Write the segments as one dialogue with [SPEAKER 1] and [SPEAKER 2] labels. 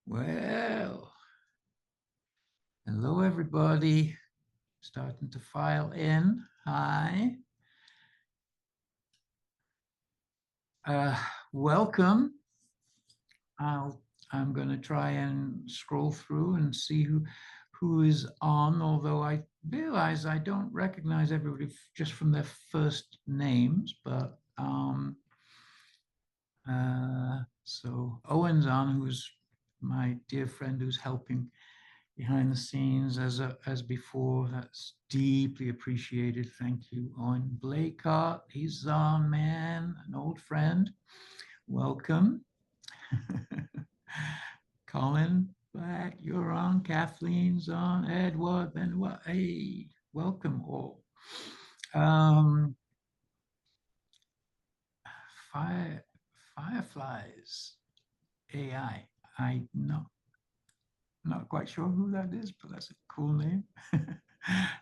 [SPEAKER 1] Well, hello everybody. Starting to file in. Hi. Welcome. I'm going to try and scroll through and see who is on, although I realize I don't recognize everybody just from their first names, but so Owen's on, who's my dear friend who's helping behind the scenes as before. That's deeply appreciated. Thank you. Owen Blakehart, he's on, man, an old friend. Welcome. Colin Black, you're on. Kathleen's on. Edward, Benoit, hey, welcome all. Fireflies AI. I'm not quite sure who that is, but that's a cool name.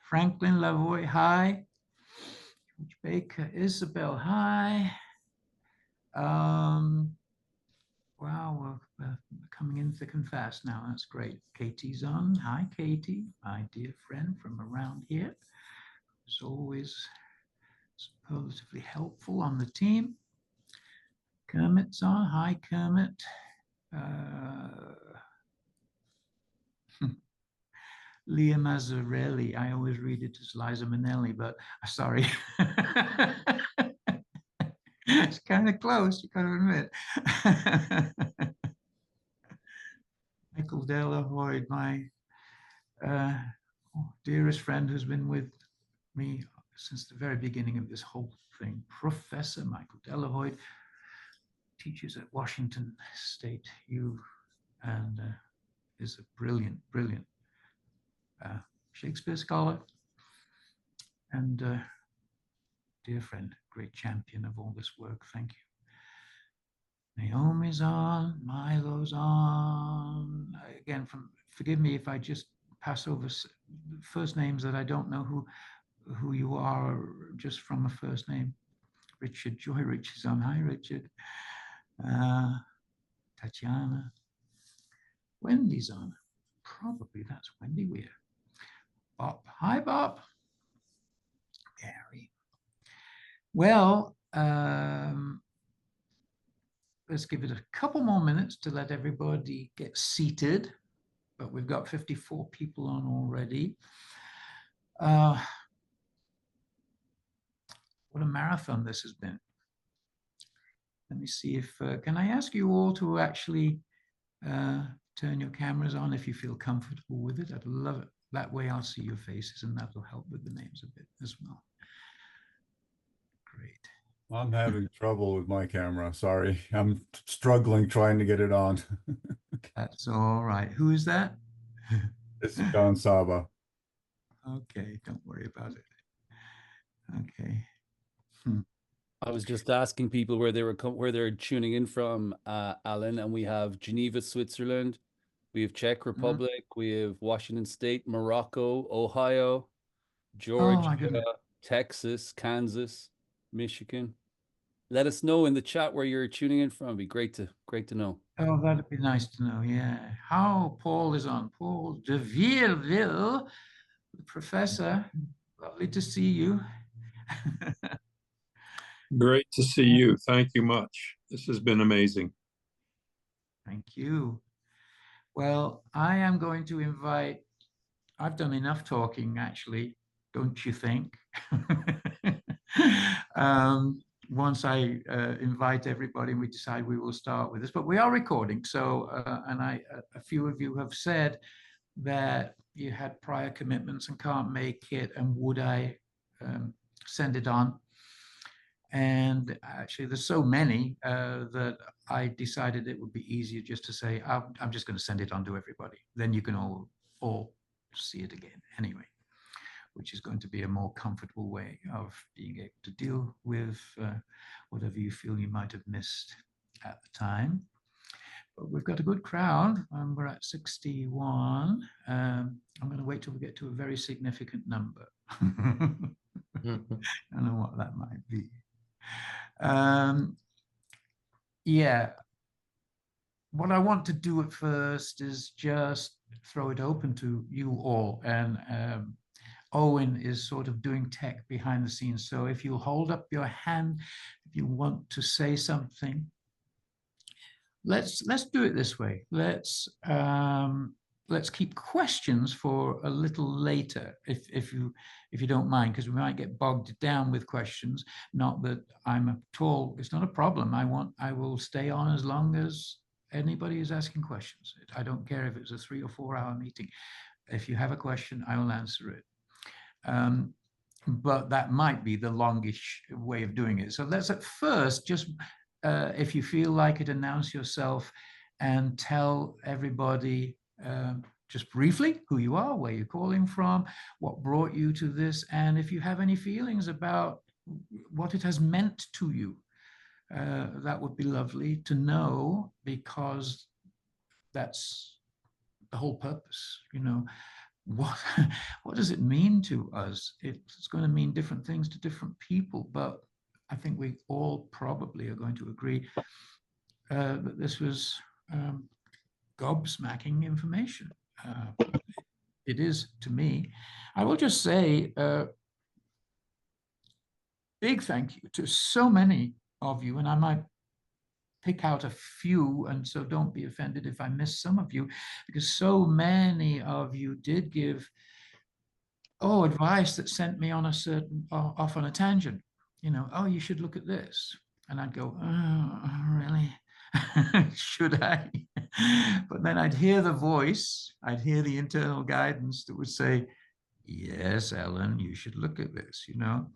[SPEAKER 1] Franklin Lavoie, hi. George Baker, Isabel, hi. Wow, we're coming in thick and fast now. That's great. Katie's on. Hi, Katie, my dear friend from around here. As always, superlatively helpful on the team. Kermit's on. Hi, Kermit. Leah Mazzarelli. I always read it as Liza Minnelli, but sorry. It's kind of close, you gotta admit. Michael Delahoyd, my dearest friend who's been with me since the very beginning of this whole thing. Professor Michael Delahoyd, teaches at Washington State U, and is a brilliant, brilliant Shakespeare scholar and dear friend, great champion of all this work. Thank you. Naomi's on, Milo's on. Again, forgive me if I just pass over first names that I don't know who you are just from a first name. Richard, Joy Rich is on. Hi, Richard. Tatiana. Wendy's on. Probably that's Wendy Weir. Bob. Hi, Bob. Gary. Well, let's give it a couple more minutes to let everybody get seated, but we've got 54 people on already. What a marathon this has been. Let me see if, can I ask you all to actually turn your cameras on if you feel comfortable with it? I'd love it. That way I'll see your faces and that'll help with the names a bit as well. Great.
[SPEAKER 2] I'm having trouble with my camera. Sorry. I'm struggling trying to get it on.
[SPEAKER 1] That's all right. Who is that?
[SPEAKER 2] It's John Saba.
[SPEAKER 1] Okay, don't worry about it. Okay.
[SPEAKER 3] I was just asking people where they're tuning in from, Alan, and we have Geneva, Switzerland, we have Czech Republic, we have Washington State, Morocco, Ohio, Georgia, Texas, Kansas, Michigan. Let us know in the chat where you're tuning in from. It'd be great to know.
[SPEAKER 1] Oh, that'd be nice to know. Yeah. How Paul is on. Paul de Vierville, the professor. Lovely to see you.
[SPEAKER 4] Great to see you. Thank you much. This has been amazing.
[SPEAKER 1] Thank you. Well, I am going to invite, I've done enough talking, actually, don't you think? Once I invite everybody and we decide we will start with this, but we are recording. So, and a few of you have said that you had prior commitments and can't make it, and would I send it on? And actually, there's so many that I decided it would be easier just to say, I'm just going to send it on to everybody. Then you can all see it again anyway, which is going to be a more comfortable way of being able to deal with whatever you feel you might have missed at the time. But we've got a good crowd, and we're at 61. I'm going to wait till we get to a very significant number. I don't know what that might be. Yeah, what I want to do at first is just throw it open to you all. And Owen is sort of doing tech behind the scenes. So if you hold up your hand, if you want to say something, let's do it this way. Let's keep questions for a little later, if you don't mind, because we might get bogged down with questions. Not that I'm at all, it's not a problem. I will stay on as long as anybody is asking questions. I don't care if it's a 3 or 4 hour meeting. If you have a question, I will answer it. But that might be the longish way of doing it. So let's at first just, if you feel like it, announce yourself and tell everybody just briefly who you are, where you're calling from, what brought you to this, and if you have any feelings about what it has meant to you. That would be lovely to know, because that's the whole purpose, you know. What does it mean to us? It's going to mean different things to different people, but I think we all probably are going to agree that this was gobsmacking information. It is to me. I will just say big thank you to so many of you, and I might pick out a few, and so don't be offended if I miss some of you, because so many of you did give advice that sent me on a certain off on a tangent. You know, oh, you should look at this, and I'd go, oh, really? Should I? But then I'd hear the voice, I'd hear the internal guidance that would say, yes, Ellen, you should look at this, you know.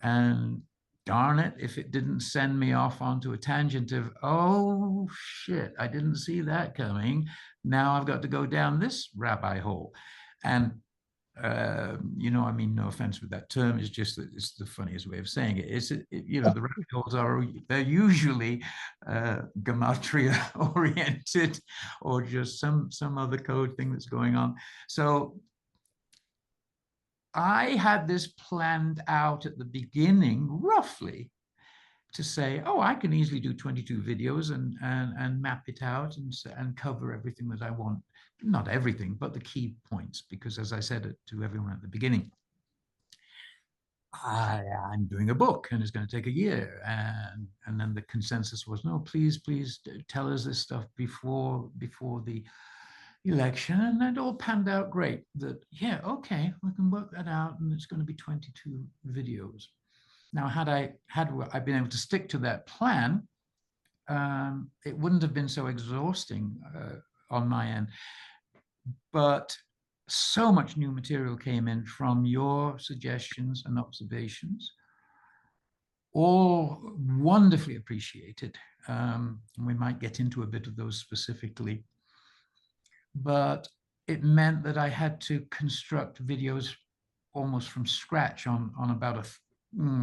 [SPEAKER 1] And darn it, if it didn't send me off onto a tangent of, oh shit, I didn't see that coming. Now I've got to go down this rabbit hole. And you know, I mean, no offense with that term, it's just that it's the funniest way of saying it. You know, the rabbit holes they're usually gematria oriented, or just some other code thing that's going on. So I had this planned out at the beginning, roughly, to say, oh, I can easily do 22 videos and map it out and cover everything that I want. Not everything, but the key points, because as I said to everyone at the beginning, I'm doing a book and it's going to take a year. And then the consensus was, no, please tell us this stuff before the election. And that all panned out great. That, yeah, okay, we can work that out, and it's going to be 22 videos. Now, had I been able to stick to that plan, it wouldn't have been so exhausting on my end. But so much new material came in from your suggestions and observations, all wonderfully appreciated. We might get into a bit of those specifically, but it meant that I had to construct videos almost from scratch on about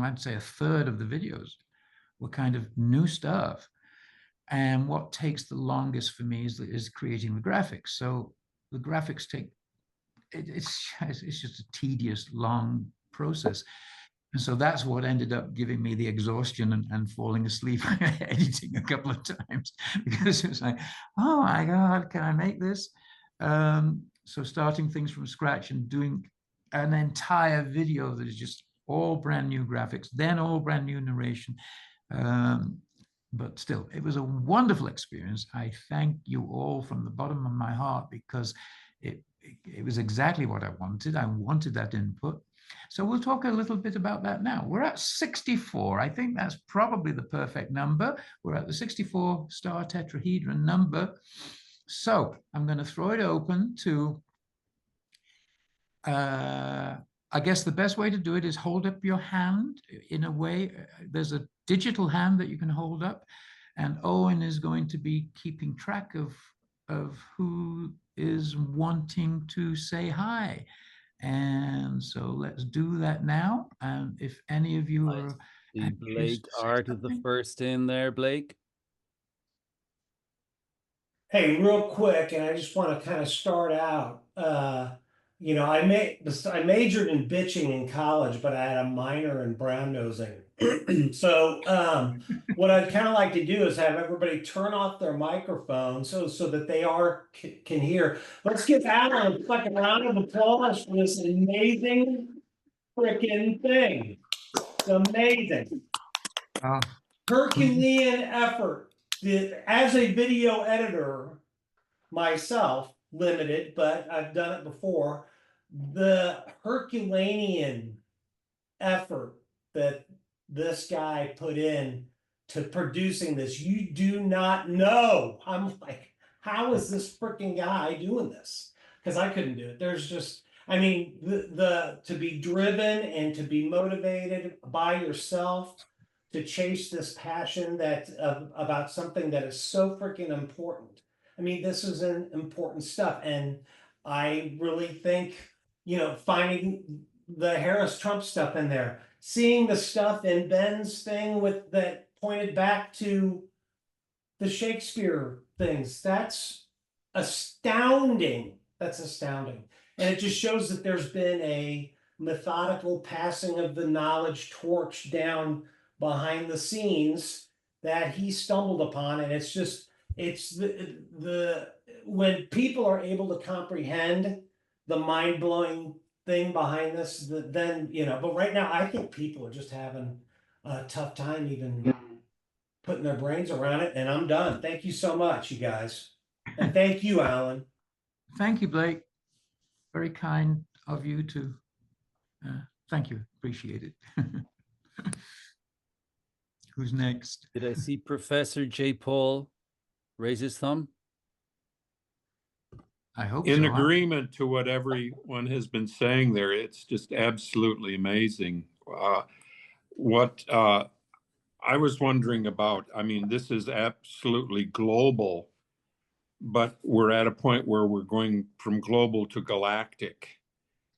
[SPEAKER 1] I'd say a third of the videos were kind of new stuff. And what takes the longest for me is creating the graphics. So the graphics take, it's just a tedious, long process. And so that's what ended up giving me the exhaustion and falling asleep editing a couple of times, because it was like, oh my God, can I make this? So starting things from scratch and doing an entire video that is just all brand new graphics, then all brand new narration. But still, it was a wonderful experience. I thank you all from the bottom of my heart, because it was exactly what I wanted. I wanted that input. So we'll talk a little bit about that now. We're at 64. I think that's probably the perfect number. We're at the 64 star tetrahedron number. So I'm going to throw it open to, I guess the best way to do it is hold up your hand in a way. There's a digital hand that you can hold up, and Owen is going to be keeping track of who is wanting to say hi. And so let's do that now. And if any of you are...
[SPEAKER 3] Blake Art is the first in there, Blake.
[SPEAKER 5] Hey, real quick, and I just want to kind of start out. You know, I majored in bitching in college, but I had a minor in brown nosing. So what I'd kind of like to do is have everybody turn off their microphone so that they can hear. Let's give Alan a fucking round of applause for this amazing freaking thing. It's amazing. Herculean effort. As a video editor myself, limited, but I've done it before. The Herculean effort that this guy put in to producing this, you do not know. I'm like, how is this freaking guy doing this? Because I couldn't do it. There's just, I mean, the to be driven and to be motivated by yourself to chase this passion that about something that is so freaking important. I mean, this is an important stuff, and I really think, you know, finding the Harris Trump stuff in there, seeing the stuff in Ben's thing with that pointed back to the Shakespeare things, that's astounding. That's astounding. And it just shows that there's been a methodical passing of the knowledge torch down behind the scenes that he stumbled upon. And it's just, it's the when people are able to comprehend the mind-blowing thing behind this, then, you know, but right now I think people are just having a tough time even putting their brains around it. And I'm done. Thank you so much, you guys. And thank you, Alan.
[SPEAKER 1] Thank you, Blake. Very kind of you to, thank you, appreciate it. Who's next?
[SPEAKER 3] Did I see Professor J. Paul raise his thumb?
[SPEAKER 1] I hope
[SPEAKER 4] In
[SPEAKER 1] so.
[SPEAKER 4] agreement to what everyone has been saying there, it's just absolutely amazing. What I was wondering about, I mean, this is absolutely global, but we're at a point where we're going from global to galactic.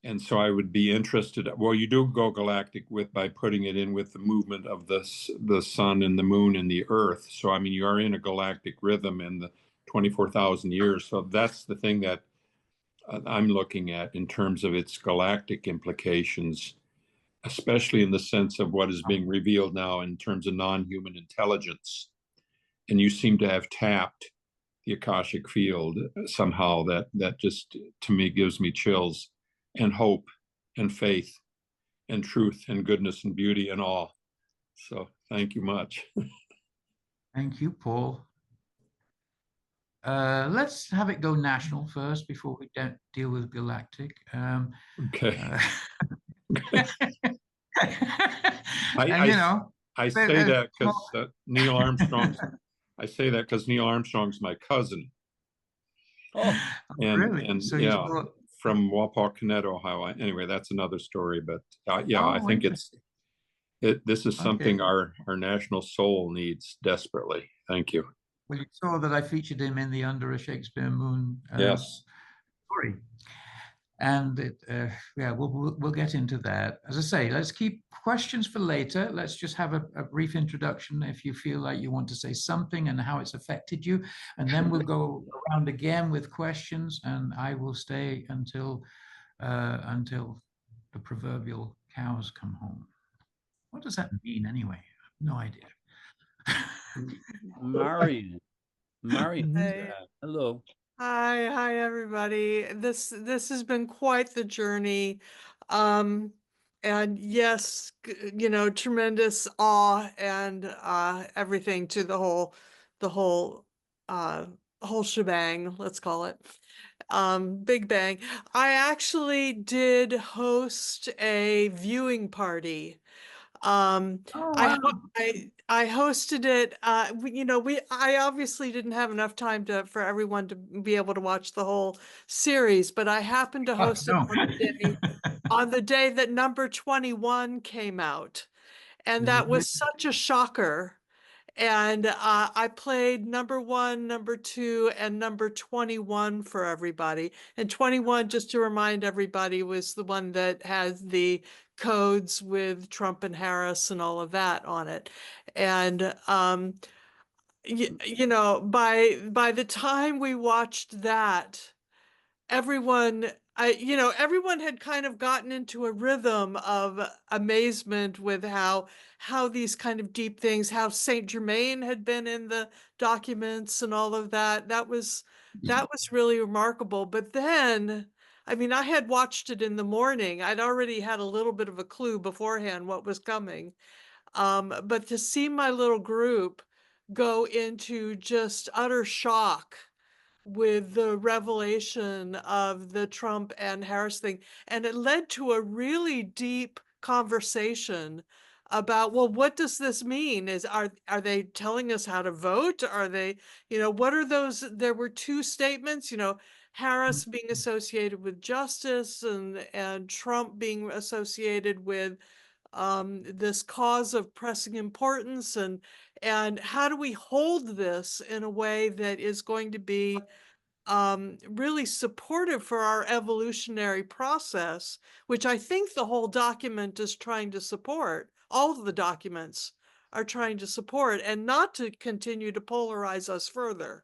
[SPEAKER 4] And so I would be interested, well, you do go galactic by putting it in with the movement of the sun and the moon and the earth. So, I mean, you are in a galactic rhythm in the 24,000 years. So that's the thing that I'm looking at in terms of its galactic implications, especially in the sense of what is being revealed now in terms of non-human intelligence. And you seem to have tapped the Akashic field somehow. That just, to me, gives me chills, and hope and faith and truth and goodness and beauty and awe. So thank you much.
[SPEAKER 1] Thank you, Paul. Let's have it go national first before we don't deal with galactic.
[SPEAKER 4] Okay.
[SPEAKER 1] I
[SPEAKER 4] say that because Neil Armstrong's. I say that because Neil Armstrong's my cousin.
[SPEAKER 1] Oh, really?
[SPEAKER 4] And
[SPEAKER 1] So
[SPEAKER 4] yeah, from Wapakoneta, Ohio. Anyway, that's another story. But yeah, I think this is something our national soul needs desperately. Thank you.
[SPEAKER 1] Well, you saw that I featured him in the Under a Shakespeare Moon
[SPEAKER 4] yes.
[SPEAKER 1] story. And yeah, we'll get into that. As I say, let's keep questions for later. Let's just have a brief introduction if you feel like you want to say something and how it's affected you. And then we'll go around again with questions, and I will stay until the proverbial cows come home. What does that mean anyway? No idea.
[SPEAKER 3] Marion,
[SPEAKER 6] Hey.
[SPEAKER 3] hello.
[SPEAKER 6] Hi, everybody. This has been quite the journey. And yes, you know, tremendous awe and everything to the whole shebang, let's call it. Big Bang. I actually did host a viewing party.
[SPEAKER 1] Oh, wow.
[SPEAKER 6] I hosted it. You know, I obviously didn't have enough time for everyone to be able to watch the whole series, but I happened to host it on the day that number 21 came out, and that was such a shocker. And I played number 1, number 2, and number 21 for everybody. And 21, just to remind everybody, was the one that has the codes with Trump and Harris and all of that on it. And you know, by the time we watched that, everyone everyone had kind of gotten into a rhythm of amazement with how these kind of deep things, how Saint Germain had been in the documents and all of that. That was really remarkable. But then, I mean, I had watched it in the morning. I'd already had a little bit of a clue beforehand what was coming. But to see my little group go into just utter shock with the revelation of the Trump and Harris thing. And it led to a really deep conversation about, well, what does this mean? Are they telling us how to vote? Are they, what are those? There were two statements, Harris being associated with justice and Trump being associated with this cause of pressing importance, and how do we hold this in a way that is going to be really supportive for our evolutionary process, which I think the whole document is trying to support. All of the documents are trying to support, and not to continue to polarize us further.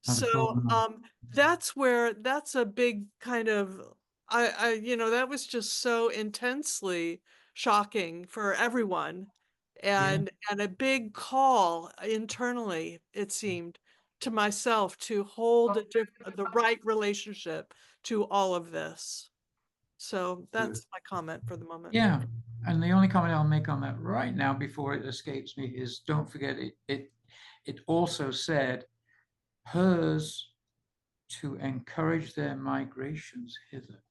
[SPEAKER 6] So that's a big kind of, that was just so intensely shocking for everyone, and a big call internally, it seemed, to myself to hold the right relationship to all of this. So that's my comment for the moment.
[SPEAKER 1] Yeah, and the only comment I'll make on that right now before it escapes me is, don't forget it also said hers to encourage their migrations hither.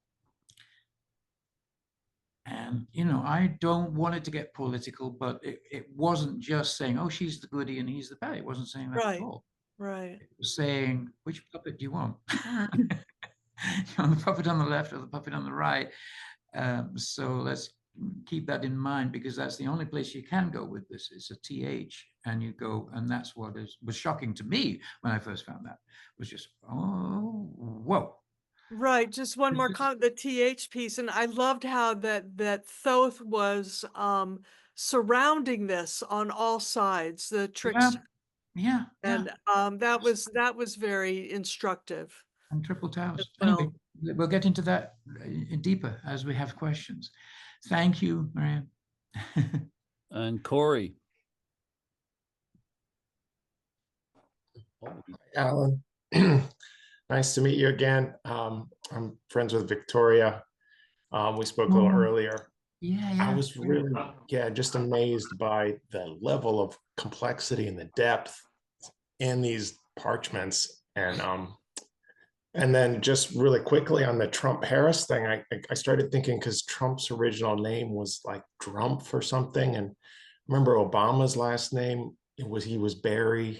[SPEAKER 1] And, I don't want it to get political, but it wasn't just saying, oh, she's the goody and he's the bad. It wasn't saying that at all.
[SPEAKER 6] Right.
[SPEAKER 1] It was saying, which puppet do you want? The puppet on the left or the puppet on the right? So let's keep that in mind, because that's the only place you can go with this. It's a TH, and you go, and that's what was shocking to me when I first found that. It was just, oh, whoa.
[SPEAKER 6] Right, just one more comment, the TH piece, and I loved how that Thoth was surrounding this on all sides, the trickster.
[SPEAKER 1] Yeah.
[SPEAKER 6] And that was very instructive.
[SPEAKER 1] And triple toast.
[SPEAKER 6] Well.
[SPEAKER 1] Anyway, we'll get into that deeper as we have questions. Thank you, Marianne.
[SPEAKER 3] And Corey.
[SPEAKER 7] Alan, nice to meet you again. I'm friends with Victoria. We spoke a little earlier.
[SPEAKER 1] Yeah.
[SPEAKER 7] I was really, just amazed by the level of complexity and the depth in these parchments. And then just really quickly on the Trump-Harris thing, I started thinking, because Trump's original name was like Drumpf or something. And remember Obama's last name, he was Barry.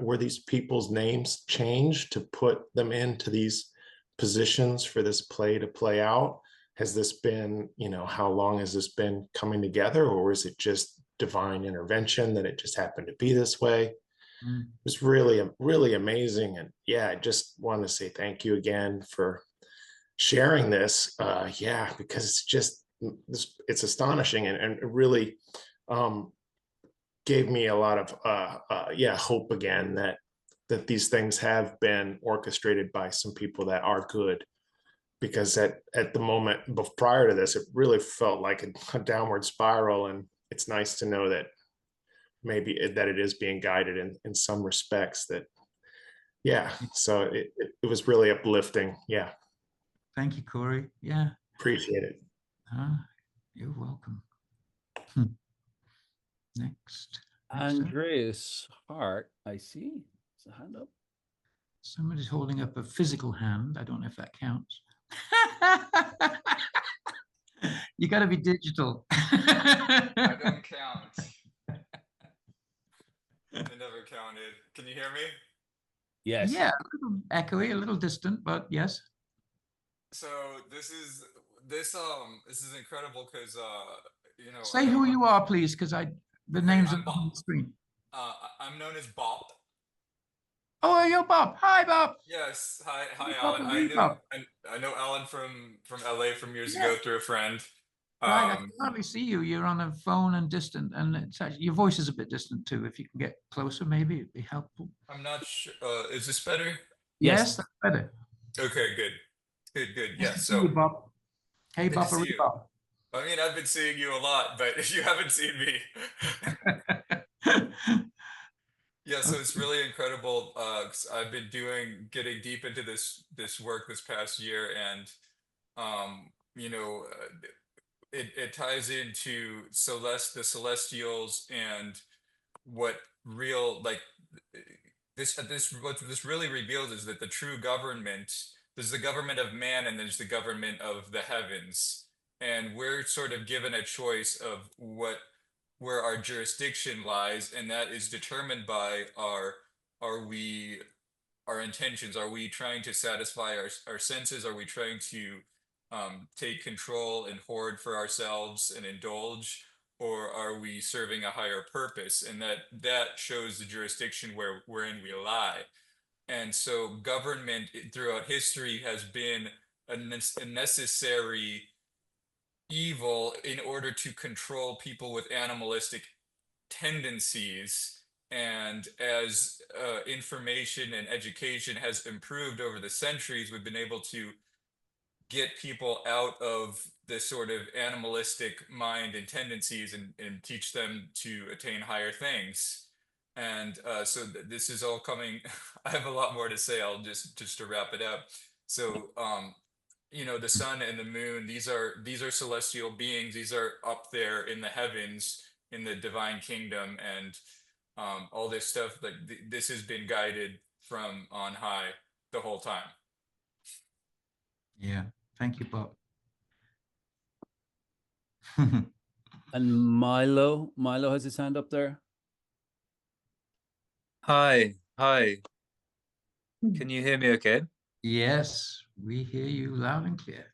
[SPEAKER 7] Were these people's names changed to put them into these positions for this play to play out? Has this been, how long has this been coming together, or is it just divine intervention that it just happened to be this way? It was really, really amazing. And I just want to say thank you again for sharing this. Because it's just, it's astonishing, and it really gave me a lot of, hope again that these things have been orchestrated by some people that are good. Because at the moment prior to this, it really felt like a downward spiral, and it's nice to know that maybe that it is being guided in some respects. So it was really uplifting.
[SPEAKER 1] Thank you, Corey. Yeah,
[SPEAKER 7] appreciate it.
[SPEAKER 1] You're welcome. Next
[SPEAKER 3] Andreas Hart, I see. It's a hand up.
[SPEAKER 1] Somebody's holding up a physical hand. I don't know if that counts. You got to be digital.
[SPEAKER 8] I don't count. I never counted. Can you hear me?
[SPEAKER 3] Yes.
[SPEAKER 1] Yeah, a little echoey, a little distant, but yes.
[SPEAKER 8] So this is incredible, because
[SPEAKER 1] Say who you are, please, because the names are on the screen.
[SPEAKER 8] I'm known as Bob.
[SPEAKER 1] Oh, you're Bob. Hi, Bob.
[SPEAKER 8] Yes. Hi, Alan. I know Alan from LA from years ago through a friend.
[SPEAKER 1] Right, I can hardly see you. You're on a phone and distant, and it's actually, your voice is a bit distant too. If you can get closer, maybe it'd be helpful.
[SPEAKER 8] I'm not sure. Is this better?
[SPEAKER 1] Yes, that's better.
[SPEAKER 8] Okay, good. Good, good.
[SPEAKER 1] Nice
[SPEAKER 8] Yeah.
[SPEAKER 1] to see you,
[SPEAKER 8] So
[SPEAKER 1] Bob. Hey,
[SPEAKER 8] good to see you.
[SPEAKER 1] Bob.
[SPEAKER 8] I mean, I've been seeing you a lot, but you haven't seen me. Yeah, so it's really incredible. 'Cause I've been getting deep into this work this past year, and you know, it ties into the celestials and what real like what this really reveals is that the true government, there's the government of man and there's the government of the heavens, and we're sort of given a choice of where our jurisdiction lies, and that is determined by are we our intentions. Are we trying to satisfy our senses? Are we trying to take control and hoard for ourselves and indulge, or are we serving a higher purpose? And that shows the jurisdiction wherein we lie. And so government throughout history has been a necessary evil in order to control people with animalistic tendencies. And as information and education has improved over the centuries, we've been able to get people out of this sort of animalistic mind and tendencies, and teach them to attain higher things. And so this is all coming. I have a lot more to say. I'll just to wrap it up. So you know, the sun and the moon, these are celestial beings. These are up there in the heavens in the divine kingdom, and all this stuff, like this has been guided from on high the whole time.
[SPEAKER 1] Yeah, thank you, Bob.
[SPEAKER 3] And Milo has his hand up there.
[SPEAKER 9] Hi. Can you hear me okay?
[SPEAKER 1] Yes, we hear you loud and clear.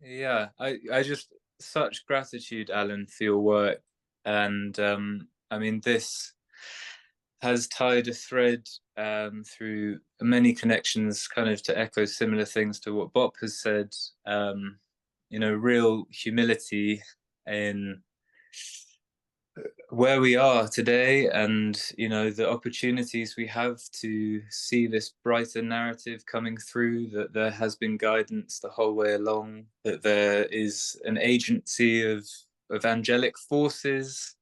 [SPEAKER 9] Yeah, I just, such gratitude, Alan, for your work. And I mean, this has tied a thread through many connections, kind of to echo similar things to what Bob has said. You know, real humility in where we are today, and you know, the opportunities we have to see this brighter narrative coming through, that there has been guidance the whole way along, that there is an agency of angelic forces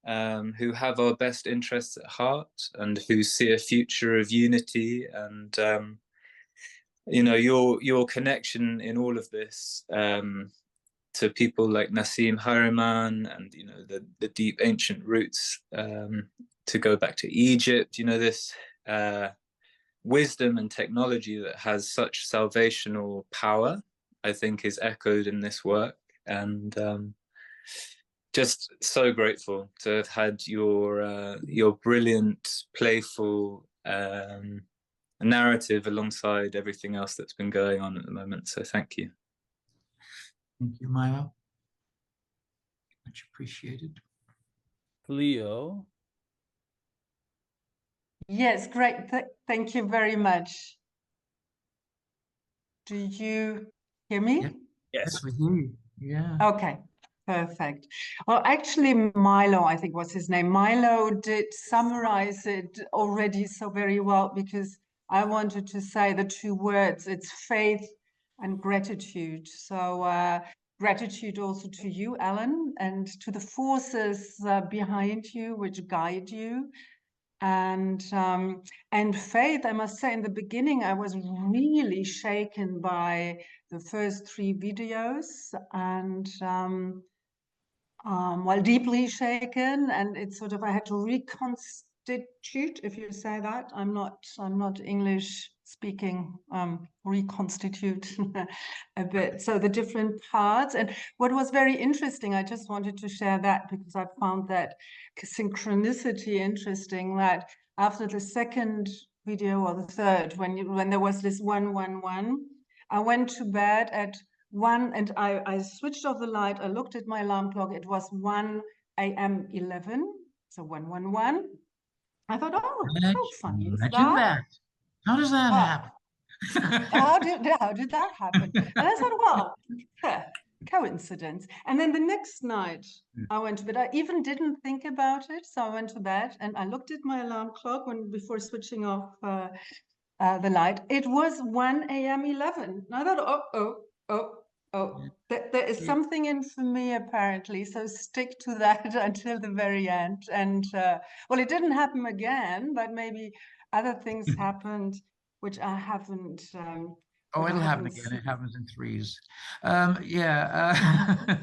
[SPEAKER 9] who have our best interests at heart and who see a future of unity. And you know, your connection in all of this to people like Nassim Haramein, and you know, the deep ancient roots to go back to Egypt. You know, this wisdom and technology that has such salvational power, I think, is echoed in this work. And just so grateful to have had your brilliant, playful narrative alongside everything else that's been going on at the moment. So thank you.
[SPEAKER 1] Thank you, Milo. Much appreciated.
[SPEAKER 3] Leo.
[SPEAKER 10] Yes, great. Thank you very much. Do you hear me?
[SPEAKER 1] Yeah. Yes, we hear you. Yeah.
[SPEAKER 10] Okay, perfect. Well, actually, Milo, I think was his name. Milo did summarize it already so very well, because I wanted to say the two words, it's faith and gratitude. So gratitude also to you, Alan, and to the forces behind you, which guide you. And faith, I must say, in the beginning, I was really shaken by the first 3 videos, and well, deeply shaken. And it's sort of, I had to reconstitute, if you say that. I'm not English speaking, reconstitute a bit. So the different parts. And what was very interesting, I just wanted to share that because I found that synchronicity interesting, that after the second video or the third, when there was this 111, I went to bed at 1, and I switched off the light. I looked at my alarm clock. It was 1 a.m. 11, so 111. I thought, oh, how funny is that?
[SPEAKER 1] How does that happen?
[SPEAKER 10] How did that happen? And I thought, well, coincidence. And then the next night I went to bed. I even didn't think about it. So I went to bed and I looked at my alarm clock before switching off the light. It was 1 a.m. 11. And I thought, there is something in for me apparently. So stick to that until the very end. And well, it didn't happen again, but maybe other things happened which I haven't.
[SPEAKER 1] Oh,
[SPEAKER 10] that I
[SPEAKER 1] it'll happen
[SPEAKER 10] haven't
[SPEAKER 1] again.
[SPEAKER 10] seen.
[SPEAKER 1] It happens in threes. Yeah.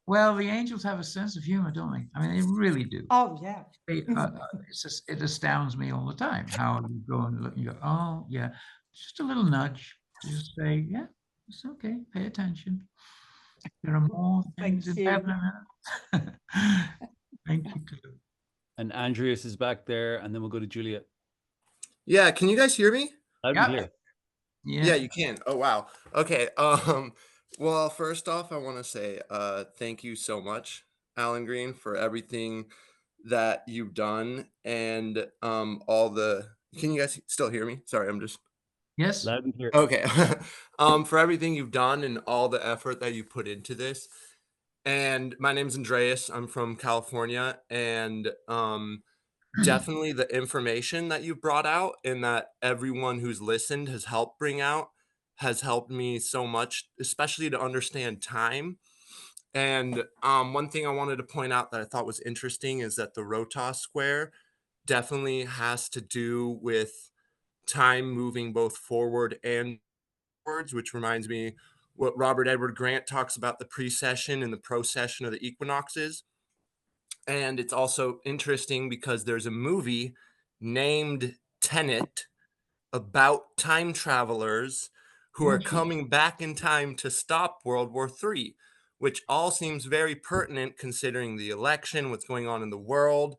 [SPEAKER 1] Well, the angels have a sense of humor, don't they? I mean, they really do.
[SPEAKER 10] Oh yeah.
[SPEAKER 1] It's just, it astounds me all the time how you go and look and you go, oh yeah, just a little nudge to just say, yeah, it's okay, pay attention. There are more things
[SPEAKER 10] Thank
[SPEAKER 1] in
[SPEAKER 10] you.
[SPEAKER 1] heaven. Thank you.
[SPEAKER 3] And Andreas is back there, and then we'll go to Juliet.
[SPEAKER 11] Yeah, can you guys hear me?
[SPEAKER 3] Loud and clear.
[SPEAKER 1] Yeah.
[SPEAKER 11] Yeah, you can. Oh wow. Okay. Well, first off, I want to say thank you so much, Alan Green, for everything that you've done and all the. Can you guys still hear me? Sorry, I'm just.
[SPEAKER 1] Yes.
[SPEAKER 3] Loud and clear.
[SPEAKER 11] Okay. For everything you've done and all the effort that you put into this. And my name's Andreas. I'm from California, and definitely the information that you brought out and that everyone who's listened has helped bring out has helped me so much, especially to understand time. And one thing I wanted to point out that I thought was interesting is that the Rotas square definitely has to do with time moving both forward and backwards, which reminds me what Robert Edward Grant talks about the precession and the procession of the equinoxes. And it's also interesting because there's a movie named Tenet about time travelers who are coming back in time to stop World War III, which all seems very pertinent considering the election, what's going on in the world.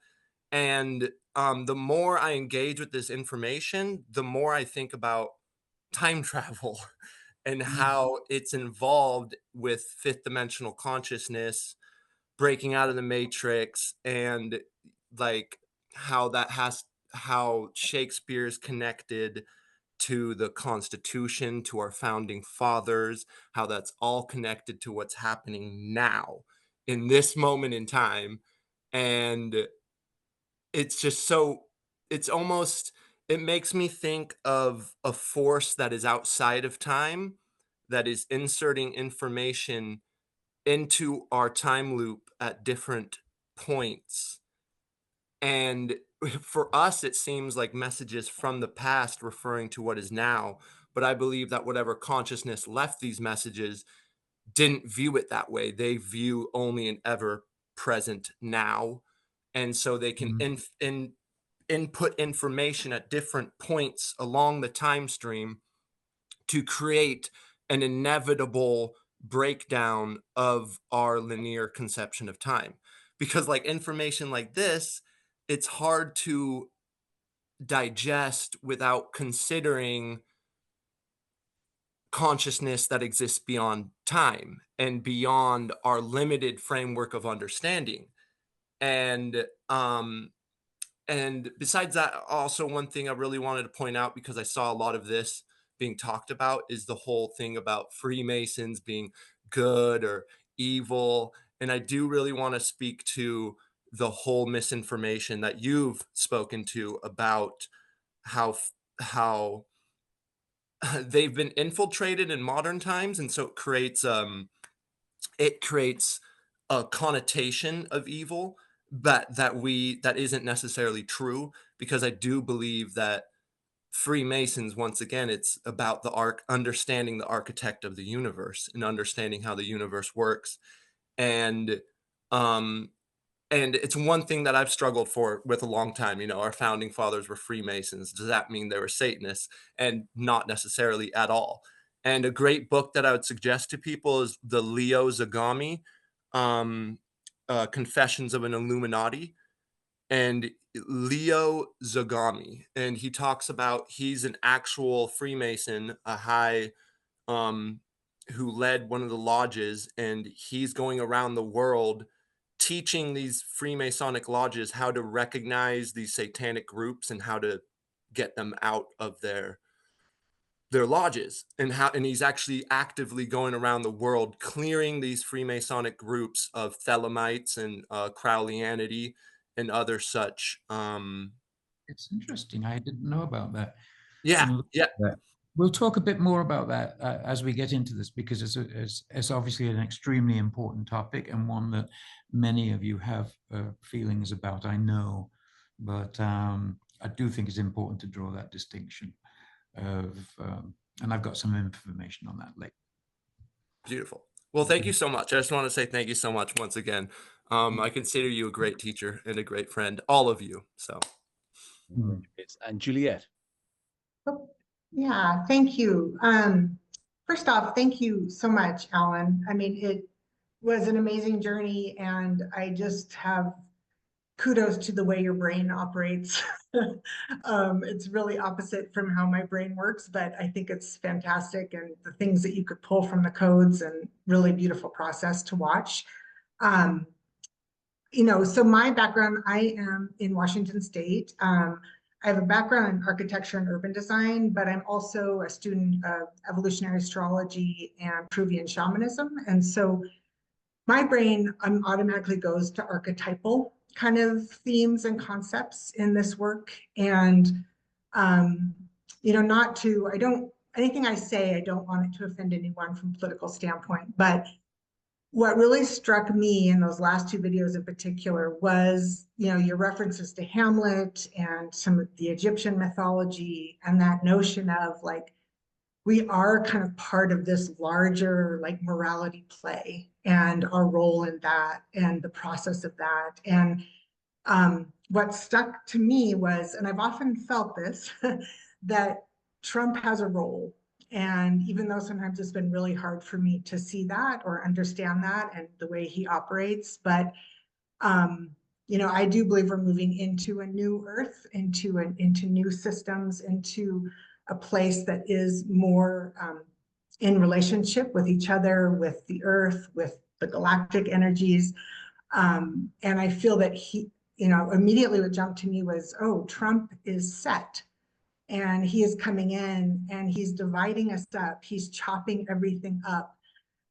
[SPEAKER 11] And the more I engage with this information, the more I think about time travel and how it's involved with fifth dimensional consciousness, breaking out of the matrix, and like how Shakespeare's connected to the Constitution, to our founding fathers, how that's all connected to what's happening now in this moment in time. And it's just so, it's almost, it makes me think of a force that is outside of time, that is inserting information into our time loop at different points. And for us, it seems like messages from the past referring to what is now. But I believe that whatever consciousness left these messages didn't view it that way. They view only an ever present now. And so they can input information at different points along the time stream to create an inevitable breakdown of our linear conception of time. Because like information like this, it's hard to digest without considering consciousness that exists beyond time and beyond our limited framework of understanding. And besides that, also one thing I really wanted to point out, because I saw a lot of this being talked about, is the whole thing about Freemasons being good or evil. And I do really want to speak to the whole misinformation that you've spoken to about how they've been infiltrated in modern times. And so it creates a connotation of evil that isn't necessarily true, because I do believe that Freemasons, once again, it's about understanding the architect of the universe and understanding how the universe works. And it's one thing that I've struggled with a long time. You know, our founding fathers were Freemasons. Does that mean they were Satanists? And not necessarily at all. And a great book that I would suggest to people is the Leo Zagami, Confessions of an Illuminati. And Leo Zagami, and he talks about, he's an actual Freemason, a high, who led one of the lodges, and he's going around the world teaching these Freemasonic lodges how to recognize these satanic groups and how to get them out of their lodges, and he's actually actively going around the world clearing these Freemasonic groups of Thelemites and Crowleyanity and other such
[SPEAKER 1] It's interesting. I didn't know about that.
[SPEAKER 11] Yeah, yeah.
[SPEAKER 1] We'll talk a bit more about that as we get into this, because it's obviously an extremely important topic and one that many of you have feelings about, I know. But I do think it's important to draw that distinction of, and I've got some information on that later.
[SPEAKER 11] Beautiful. Well, thank you so much. I just want to say thank you so much once again. I consider you a great teacher and a great friend, all of you. So,
[SPEAKER 3] and Juliet.
[SPEAKER 12] Oh, yeah, thank you. First off, thank you so much, Alan. I mean, it was an amazing journey, and I just have kudos to the way your brain operates. It's really opposite from how my brain works, but I think it's fantastic, and the things that you could pull from the codes, and really beautiful process to watch. You know, so my background, I am in Washington State. I have a background in architecture and urban design, but I'm also a student of evolutionary astrology and Peruvian shamanism. And so my brain automatically goes to archetypal kind of themes and concepts in this work. And, you know, anything I say, I don't want it to offend anyone from a political standpoint, but what really struck me in those last two videos in particular was, you know, your references to Hamlet and some of the Egyptian mythology, and that notion of like, we are kind of part of this larger like morality play, and our role in that and the process of that. And what stuck to me was, and I've often felt this, that Trump has a role. And even though sometimes it's been really hard for me to see that or understand that and the way he operates, but you know, I do believe we're moving into a new earth, into new systems, into a place that is more in relationship with each other, with the earth, with the galactic energies. And I feel that he, you know, immediately what jumped to me was, oh, Trump is set. And he is coming in and he's dividing us up. He's chopping everything up.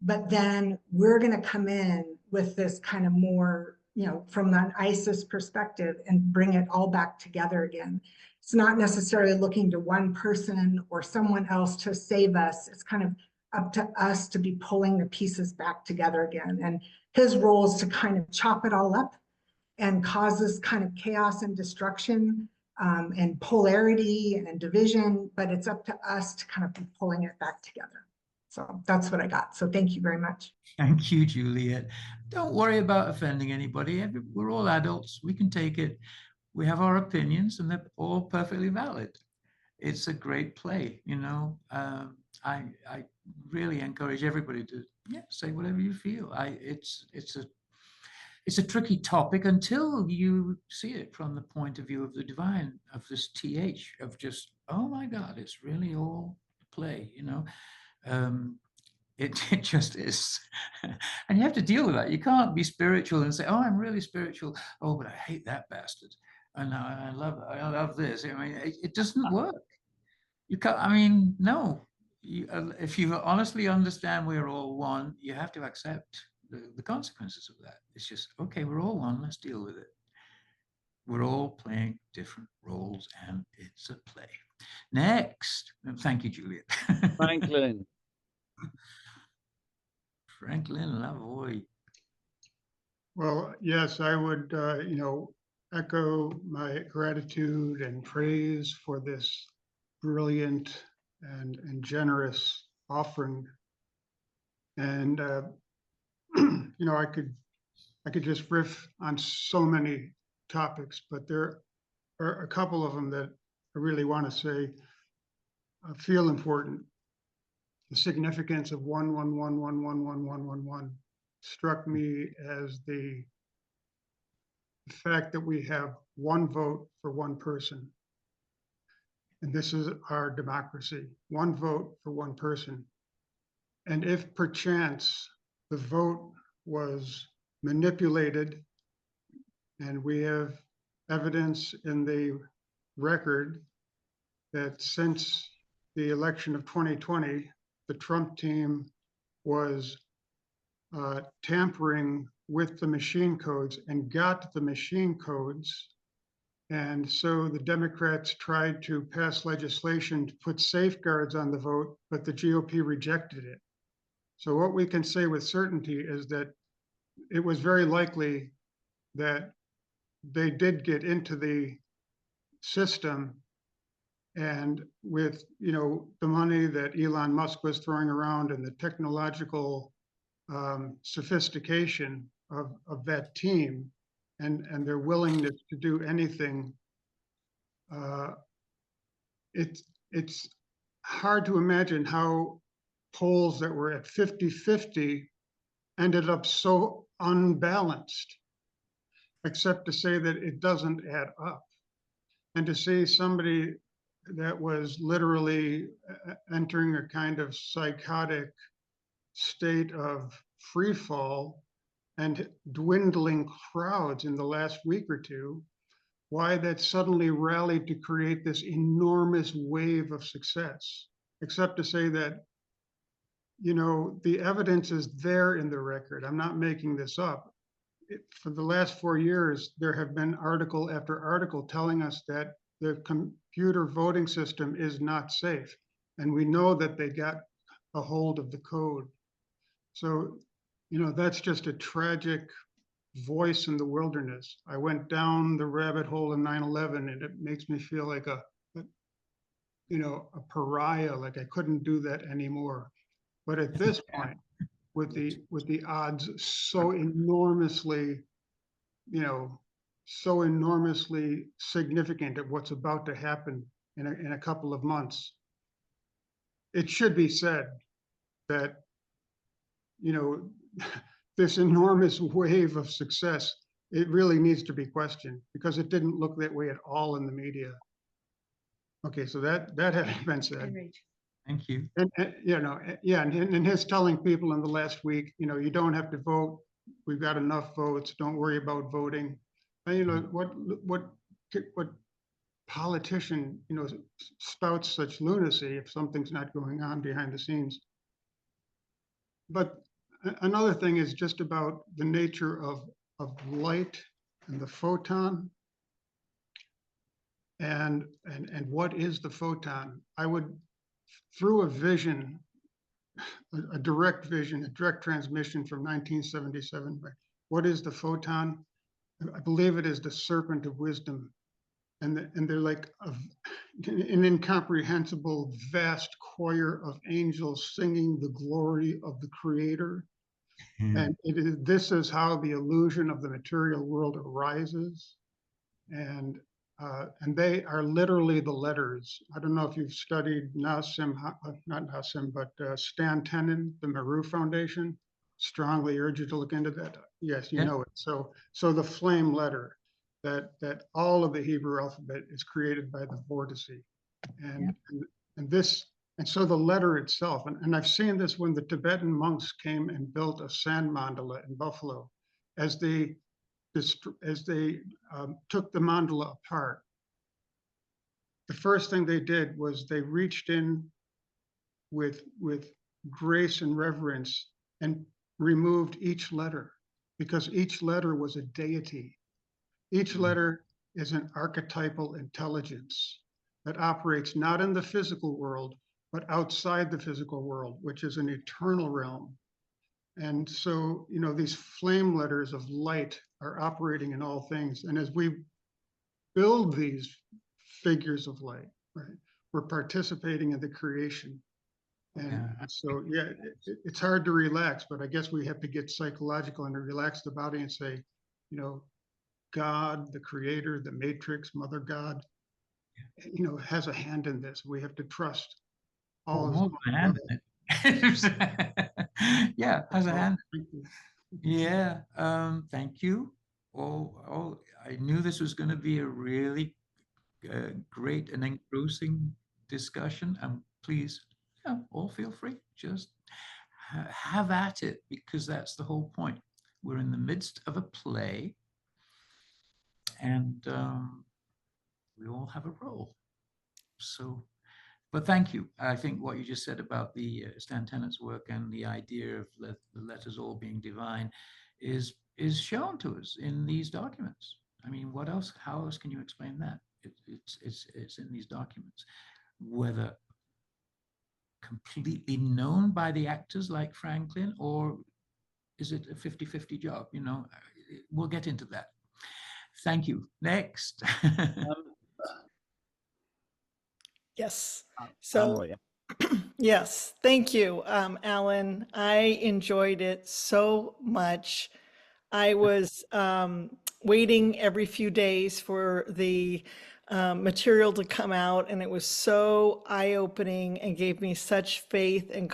[SPEAKER 12] But then we're going to come in with this kind of more, you know, from an ISIS perspective, and bring it all back together again. It's not necessarily looking to one person or someone else to save us. It's kind of up to us to be pulling the pieces back together again. And his role is to kind of chop it all up and cause this kind of chaos and destruction, and polarity and division, but it's up to us to kind of be pulling it back together. So that's what I got. So thank you very much.
[SPEAKER 1] Thank you, Juliet. Don't worry about offending anybody. We're all adults. We can take it. We have our opinions, and they're all perfectly valid. It's a great play, you know. I really encourage everybody to say whatever you feel. It's a tricky topic until you see it from the point of view of the divine, of this TH, of just, oh my God, it's really all play, you know. It just is. And you have to deal with that. You can't be spiritual and say, oh, I'm really spiritual. Oh, but I hate that bastard. And I love this. I mean, it doesn't work. You can't, I mean, no. If you honestly understand we're all one, you have to accept the consequences of that. It's just, okay, we're all one, let's deal with it. We're all playing different roles, and it's a play. Next, thank you, Juliet.
[SPEAKER 3] Franklin.
[SPEAKER 1] Franklin Lavoie.
[SPEAKER 13] Well, yes, I would, you know, echo my gratitude and praise for this brilliant and generous offering. And you know, I could just riff on so many topics, but there are a couple of them that I really want to say feel important. The significance of 111111111 struck me as the fact that we have one vote for one person. And this is our democracy, one vote for one person. And if perchance the vote was manipulated, and we have evidence in the record that since the election of 2020, the Trump team was tampering with the machine codes and got the machine codes And so the Democrats tried to pass legislation to put safeguards on the vote, but the GOP rejected it. So what we can say with certainty is that it was very likely that they did get into the system, and with, you know, the money that Elon Musk was throwing around and the technological sophistication of that team and their willingness to do anything, it's hard to imagine how polls that were at 50-50 ended up so unbalanced, except to say that it doesn't add up. And to see somebody that was literally entering a kind of psychotic state of free fall and dwindling crowds in the last week or two, why that suddenly rallied to create this enormous wave of success, except to say that, you know, the evidence is there in the record. I'm not making this up. For the last 4 years, there have been article after article telling us that the computer voting system is not safe. And we know that they got a hold of the code. So, you know, that's just a tragic voice in the wilderness. I went down the rabbit hole in 9/11, and it makes me feel like a you know, a pariah, like I couldn't do that anymore. But at this point, with the odds so enormously, you know, so enormously significant of what's about to happen in a couple of months, it should be said that, you know, this enormous wave of success, it really needs to be questioned, because it didn't look that way at all in the media. Okay, so that having been said,
[SPEAKER 1] thank you.
[SPEAKER 13] and you know, yeah, and his telling people in the last week, you know, you don't have to vote. We've got enough votes. Don't worry about voting. And you know what politician, you know, spouts such lunacy if something's not going on behind the scenes? But another thing is just about the nature of light and the photon. And what is the photon? I would, through a vision, a direct vision, a direct transmission from 1977, what is the photon? I believe it is the serpent of wisdom. And they're like an incomprehensible, vast choir of angels singing the glory of the Creator. And this is how the illusion of the material world arises. And they are literally the letters. I don't know if you've studied Nassim, not Nassim, but Stan Tenen, the Meru Foundation. Strongly urge you to look into that. Yes, you know it. So the flame letter, that all of the Hebrew alphabet is created by the vortice. And so the letter itself, and I've seen this when the Tibetan monks came and built a sand mandala in Buffalo, as they took the mandala apart. The first thing they did was they reached in with grace and reverence and removed each letter, because each letter was a deity. Each letter is an archetypal intelligence that operates not in the physical world, but outside the physical world, which is an eternal realm. And so, you know, these flame letters of light are operating in all things. And as we build these figures of light, right, we're participating in the creation. And so, yeah, it's hard to relax, but I guess we have to get psychological and relax the body and say, you know, God, the Creator, the Matrix, Mother God, you know, has a hand in this. We have to trust all
[SPEAKER 1] more than a hand in it. Yeah, has a hand. Yeah, thank you. I knew this was going to be a really great and engrossing discussion, and please, yeah, all feel free, just have at it, because that's the whole point. We're in the midst of a play, and we all have a role. So, but thank you. I think what you just said about the Stan Tenen's work and the idea of the letters all being divine is shown to us in these documents. I mean, what else? How else can you explain that? It's in these documents. Whether completely known by the actors like Franklin, or is it a 50-50 job? You know, we'll get into that. Thank you. Next.
[SPEAKER 14] Yes. So, yes, thank you, Alan. I enjoyed it so much. I was waiting every few days for the material to come out, and it was so eye-opening and gave me such faith and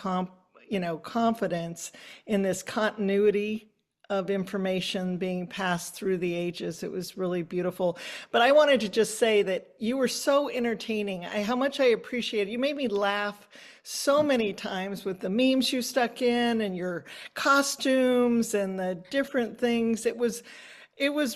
[SPEAKER 14] confidence in this continuity of information being passed through the ages. It was really beautiful. But I wanted to just say that you were so entertaining. How much I appreciate it. You made me laugh so many times with the memes you stuck in and your costumes and the different things. It was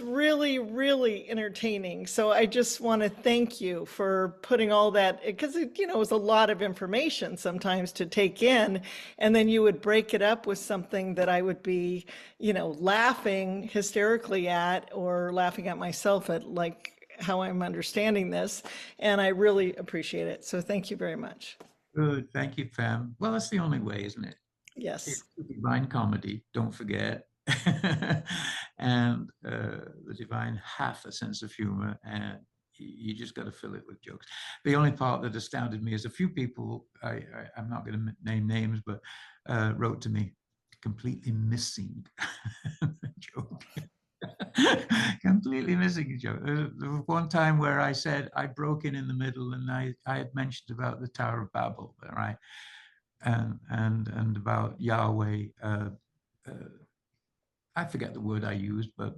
[SPEAKER 14] really, really entertaining. So I just want to thank you for putting all that, because it was a lot of information sometimes to take in, and then you would break it up with something that I would be, laughing hysterically at, or laughing at myself at, like how I'm understanding this. And I really appreciate it. So thank you very much.
[SPEAKER 1] Good. Thank you, Pam. Well, that's the only way, isn't it?
[SPEAKER 14] Yes.
[SPEAKER 1] It's the divine comedy, don't forget. And the divine have a sense of humor, and you just got to fill it with jokes. The only part that astounded me is a few people, I'm not going to name names, but wrote to me, completely missing the joke. Completely missing a joke. There was one time where I said I broke in the middle, and I had mentioned about the Tower of Babel, right? And about Yahweh. I forget the word I used, but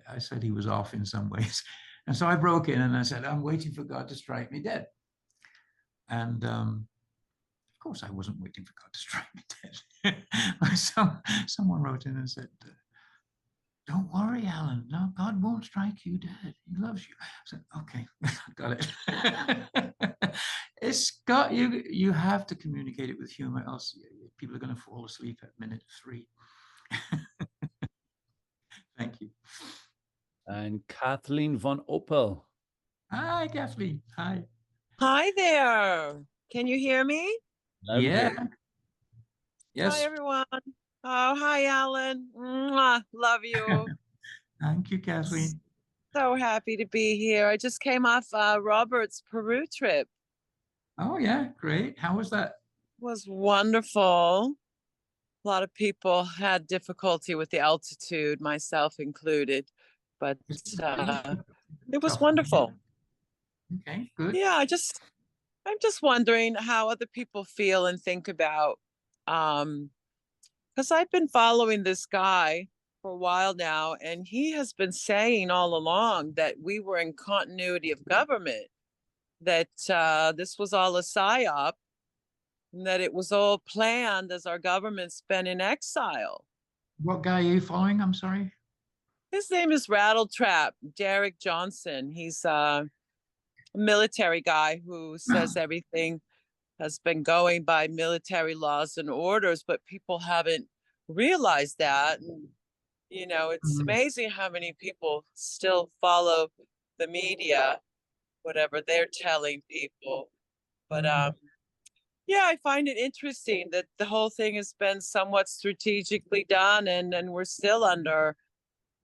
[SPEAKER 1] I said he was off in some ways. And so I broke in and I said, I'm waiting for God to strike me dead. And of course, I wasn't waiting for God to strike me dead. Someone wrote in and said, don't worry, Alan. No, God won't strike you dead. He loves you. I said, okay, got it. It's got you. You have to communicate it with humor, else people are going to fall asleep at minute 3. Thank you.
[SPEAKER 3] And Kathleen von Oppel.
[SPEAKER 1] Hi, Kathleen. Hi.
[SPEAKER 15] Hi there. Can you hear me?
[SPEAKER 1] Yeah. Yes.
[SPEAKER 15] Hi, everyone. Oh, hi, Alan. Mwah, love you.
[SPEAKER 1] Thank you, Kathleen.
[SPEAKER 15] So happy to be here. I just came off Robert's Peru trip.
[SPEAKER 1] Oh, yeah. Great. How was that?
[SPEAKER 15] It was wonderful. A lot of people had difficulty with the altitude, myself included, but it was wonderful.
[SPEAKER 1] Okay, good.
[SPEAKER 15] Yeah, I'm just wondering how other people feel and think about, because I've been following this guy for a while now, and he has been saying all along that we were in continuity of government, that this was all a psyop, and that it was all planned as our government's been in exile.
[SPEAKER 1] What guy are you following? I'm sorry.
[SPEAKER 15] His name is Rattletrap, Derek Johnson. He's a military guy who says everything has been going by military laws and orders, but people haven't realized that. And, it's amazing how many people still follow the media, whatever they're telling people. But yeah, I find it interesting that the whole thing has been somewhat strategically done, and we're still under,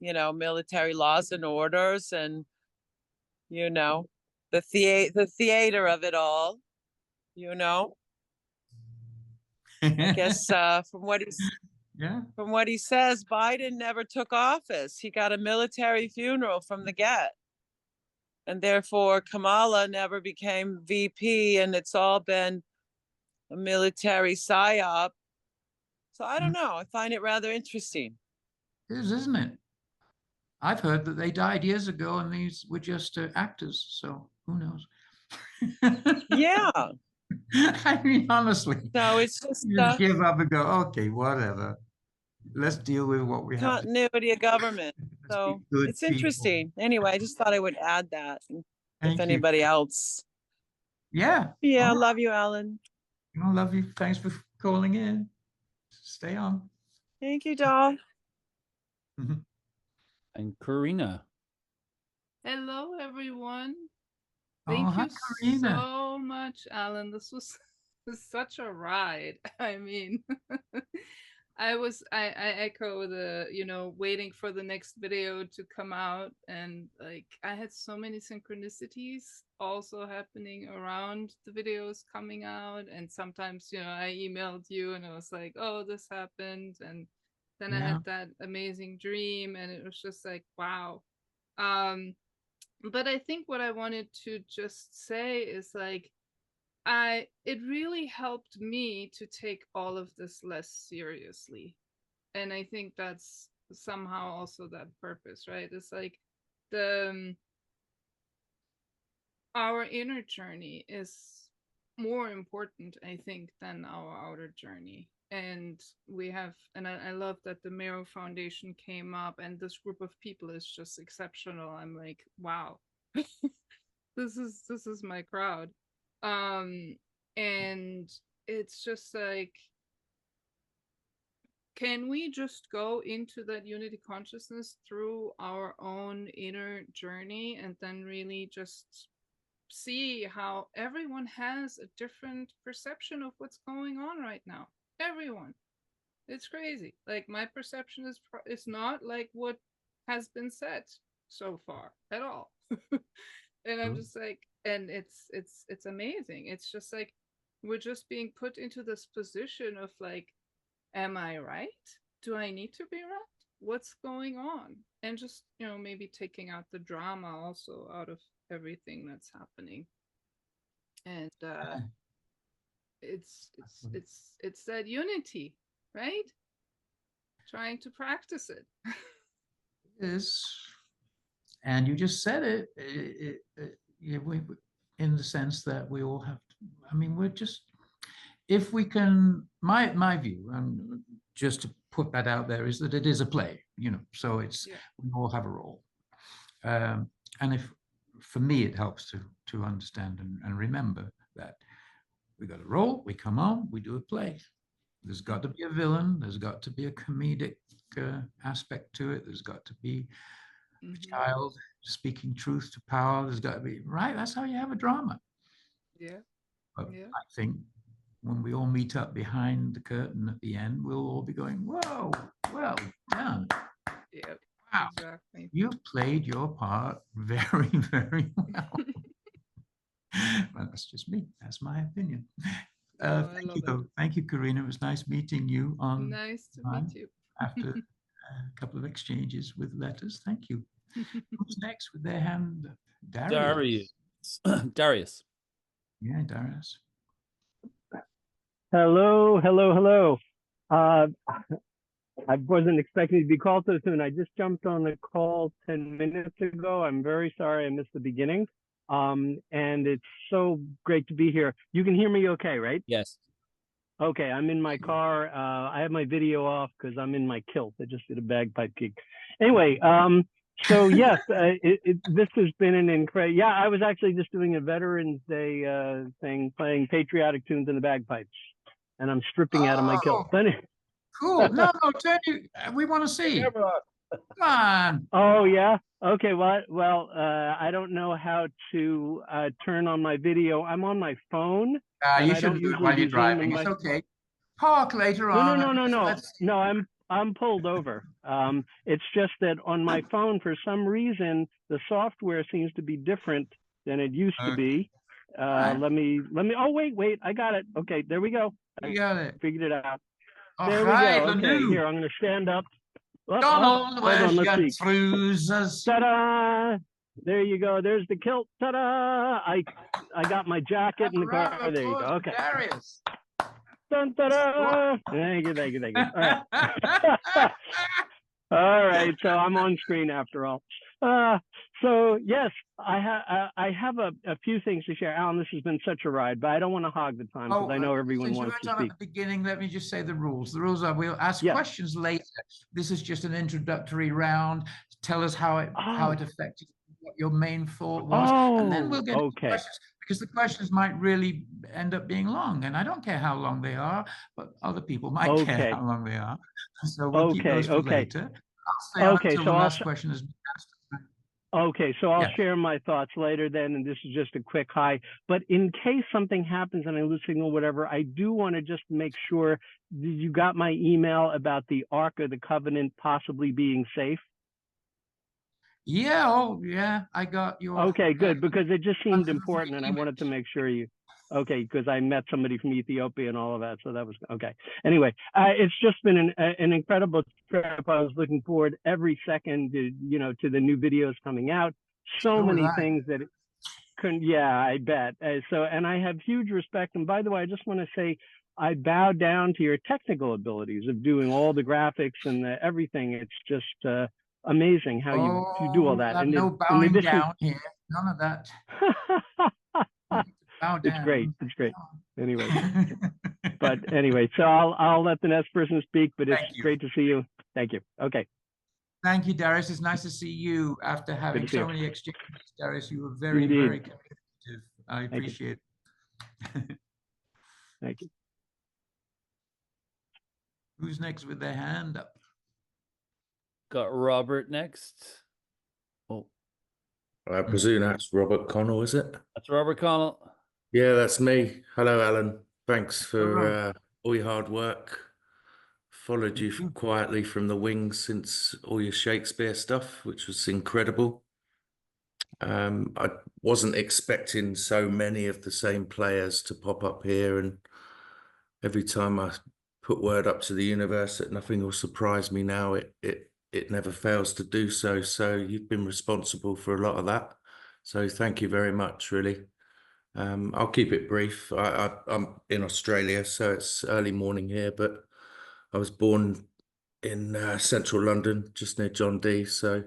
[SPEAKER 15] military laws and orders, and, the theater of it all, I guess from what he says, Biden never took office. He got a military funeral from the get. And therefore, Kamala never became VP, and it's all been a military psyop. So I don't know. I find it rather interesting.
[SPEAKER 1] It is, isn't it? I've heard that they died years ago and these were just actors. So who knows?
[SPEAKER 15] Yeah.
[SPEAKER 1] I mean, honestly.
[SPEAKER 15] So it's just
[SPEAKER 1] you give up and go, okay, whatever. Let's deal with what we have.
[SPEAKER 15] Continuity of government. So it's interesting. Anyway, I just thought I would add that. If anybody else.
[SPEAKER 1] Yeah.
[SPEAKER 15] Yeah, I love you, Alan.
[SPEAKER 1] I love you. Thanks for calling in. Stay on.
[SPEAKER 15] Thank you, doll.
[SPEAKER 3] And Karina.
[SPEAKER 16] Hello, everyone.
[SPEAKER 1] Oh,
[SPEAKER 16] Thank
[SPEAKER 1] hi,
[SPEAKER 16] you
[SPEAKER 1] Karina.
[SPEAKER 16] so much, Alan. This was such a ride. I mean, I echo the, waiting for the next video to come out. And like, I had so many synchronicities also happening around the videos coming out. And sometimes, I emailed you and I was like, oh, this happened. And then I
[SPEAKER 1] Yeah.
[SPEAKER 16] had that amazing dream and it was just like, wow. But I think what I wanted to just say is like, it really helped me to take all of this less seriously. And I think that's somehow also that purpose, right? It's like our inner journey is more important, I think, than our outer journey. And I love that the Mero Foundation came up and this group of people is just exceptional. I'm like, wow, this is my crowd. And it's just like, can we just go into that unity consciousness through our own inner journey and then really just see how everyone has a different perception of what's going on right now? Everyone. It's crazy. Like, my perception is not like what has been said so far at all. And I'm just like, and it's amazing. It's just like, we're just being put into this position of like, am I right? Do I need to be right? What's going on? And just, maybe taking out the drama also out of everything that's happening. And it's that unity, right? Trying to practice it.
[SPEAKER 1] Is, and you just said it, in the sense that we all have to, I mean, we're just, if we can, my view, and just to put that out there, is that it is a play, so it's, we all have a role. And if, for me, it helps to understand and remember that we got a role, we come on, we do a play. There's got to be a villain, there's got to be a comedic aspect to it, there's got to be a child speaking truth to power, there's got to be, right? That's how you have a drama.
[SPEAKER 16] Yeah.
[SPEAKER 1] But I think when we all meet up behind the curtain at the end, we'll all be going, whoa, well done.
[SPEAKER 16] Yeah.
[SPEAKER 1] Wow.
[SPEAKER 16] Exactly.
[SPEAKER 1] You've played your part very, very well. Well, that's just me. That's my opinion. Thank you, Karina. It was nice meeting you on.
[SPEAKER 16] Nice to meet you.
[SPEAKER 1] After a couple of exchanges with letters. Thank you. Who's next with their hand? Darius.
[SPEAKER 3] Darius.
[SPEAKER 1] Yeah, Darius.
[SPEAKER 17] Hello, hello, hello. I wasn't expecting to be called so soon. I just jumped on the call 10 minutes ago. I'm very sorry I missed the beginning. And it's so great to be here. You can hear me okay, right?
[SPEAKER 3] Yes. Okay,
[SPEAKER 17] I'm in my car. I have my video off because I'm in my kilt. I just did a bagpipe gig. Anyway, so yes, this has been an incredible. Yeah, I was actually just doing a Veterans Day thing, playing patriotic tunes in the bagpipes, and I'm stripping out of my kilt.
[SPEAKER 1] Cool. No, turn you. We want to see. Come on.
[SPEAKER 17] Oh yeah. Okay. Well, I don't know how to turn on my video. I'm on my phone.
[SPEAKER 1] You should do it while you're driving. It's okay. Park later on.
[SPEAKER 17] No. I'm pulled over. It's just that on my phone, for some reason, the software seems to be different than it used to be. Let me. Oh wait. I got it. Okay. There we go.
[SPEAKER 1] You got it.
[SPEAKER 17] Figured it out.
[SPEAKER 1] There
[SPEAKER 17] we go. Okay. Here, I'm going to stand up.
[SPEAKER 1] Donald, where's your trousers?
[SPEAKER 17] Ta-da! There you go. There's the kilt. Ta-da! I got my jacket in the car. There you go. Okay.
[SPEAKER 1] Darius.
[SPEAKER 17] Dun, ta-da! Thank you. All right. All right. So I'm on screen after all. So yes, I have a few things to share. Alan, this has been such a ride, but I don't want to hog the time because I know everyone wants to speak.
[SPEAKER 1] At the beginning, let me just say the rules. The rules are we'll ask questions later. This is just an introductory round. Tell us how it affected what your main thought was, and then we'll get into questions, because the questions might really end up being long, and I don't care how long they are, but other people might care how long they are. So we'll keep those for later. stay on
[SPEAKER 17] Okay,
[SPEAKER 1] until
[SPEAKER 17] so
[SPEAKER 1] the
[SPEAKER 17] I'll
[SPEAKER 1] last question is asked.
[SPEAKER 17] Okay, so I'll
[SPEAKER 1] Yeah.
[SPEAKER 17] share my thoughts later then, and this is just a quick hi. But in case something happens and I lose signal, whatever, I do want to just make sure you got my email about the Ark of the Covenant possibly being safe.
[SPEAKER 1] Yeah, oh yeah, I got your.
[SPEAKER 17] Okay, good, because it just seemed
[SPEAKER 1] 103
[SPEAKER 17] important, and I wanted to make sure you. Okay, because I met somebody from Ethiopia and all of that, so that was okay. Anyway, it's just been an incredible trip. I was looking forward every second, to the new videos coming out. So many things that couldn't. Yeah, I bet. And I have huge respect. And by the way, I just want to say, I bow down to your technical abilities of doing all the graphics and everything. It's just amazing how you do all that.
[SPEAKER 1] And
[SPEAKER 17] in
[SPEAKER 1] no bowing
[SPEAKER 17] addition,
[SPEAKER 1] down here. None of that. Bow
[SPEAKER 17] it's
[SPEAKER 1] down.
[SPEAKER 17] great. It's great. Anyway, but anyway, so I'll let the next person speak. But it's great to see you. Thank you. Okay.
[SPEAKER 1] Thank you, Darius. It's nice to see you after having
[SPEAKER 17] see
[SPEAKER 1] so
[SPEAKER 17] you.
[SPEAKER 1] many exchanges, Darius. You were very,
[SPEAKER 17] Indeed.
[SPEAKER 1] very communicative. I
[SPEAKER 17] Thank you.
[SPEAKER 1] appreciate it.
[SPEAKER 17] Thank you.
[SPEAKER 1] Who's next with their hand up?
[SPEAKER 3] Got Robert next. Oh,
[SPEAKER 18] I presume that's Robert Connell, is it?
[SPEAKER 3] that's Robert Connell.
[SPEAKER 18] Yeah, that's me. Hello, Alan. Thanks for
[SPEAKER 1] Hello.
[SPEAKER 18] all your hard work. Followed you quietly from the wings since all your Shakespeare stuff, which was incredible. I wasn't expecting so many of the same players to pop up here, and every time I put word up to the universe that nothing will surprise me now, it never fails to do so. So you've been responsible for a lot of that. So thank you very much, really. I'll keep it brief. I'm in Australia, so it's early morning here, but I was born in central London, just near John Dee. So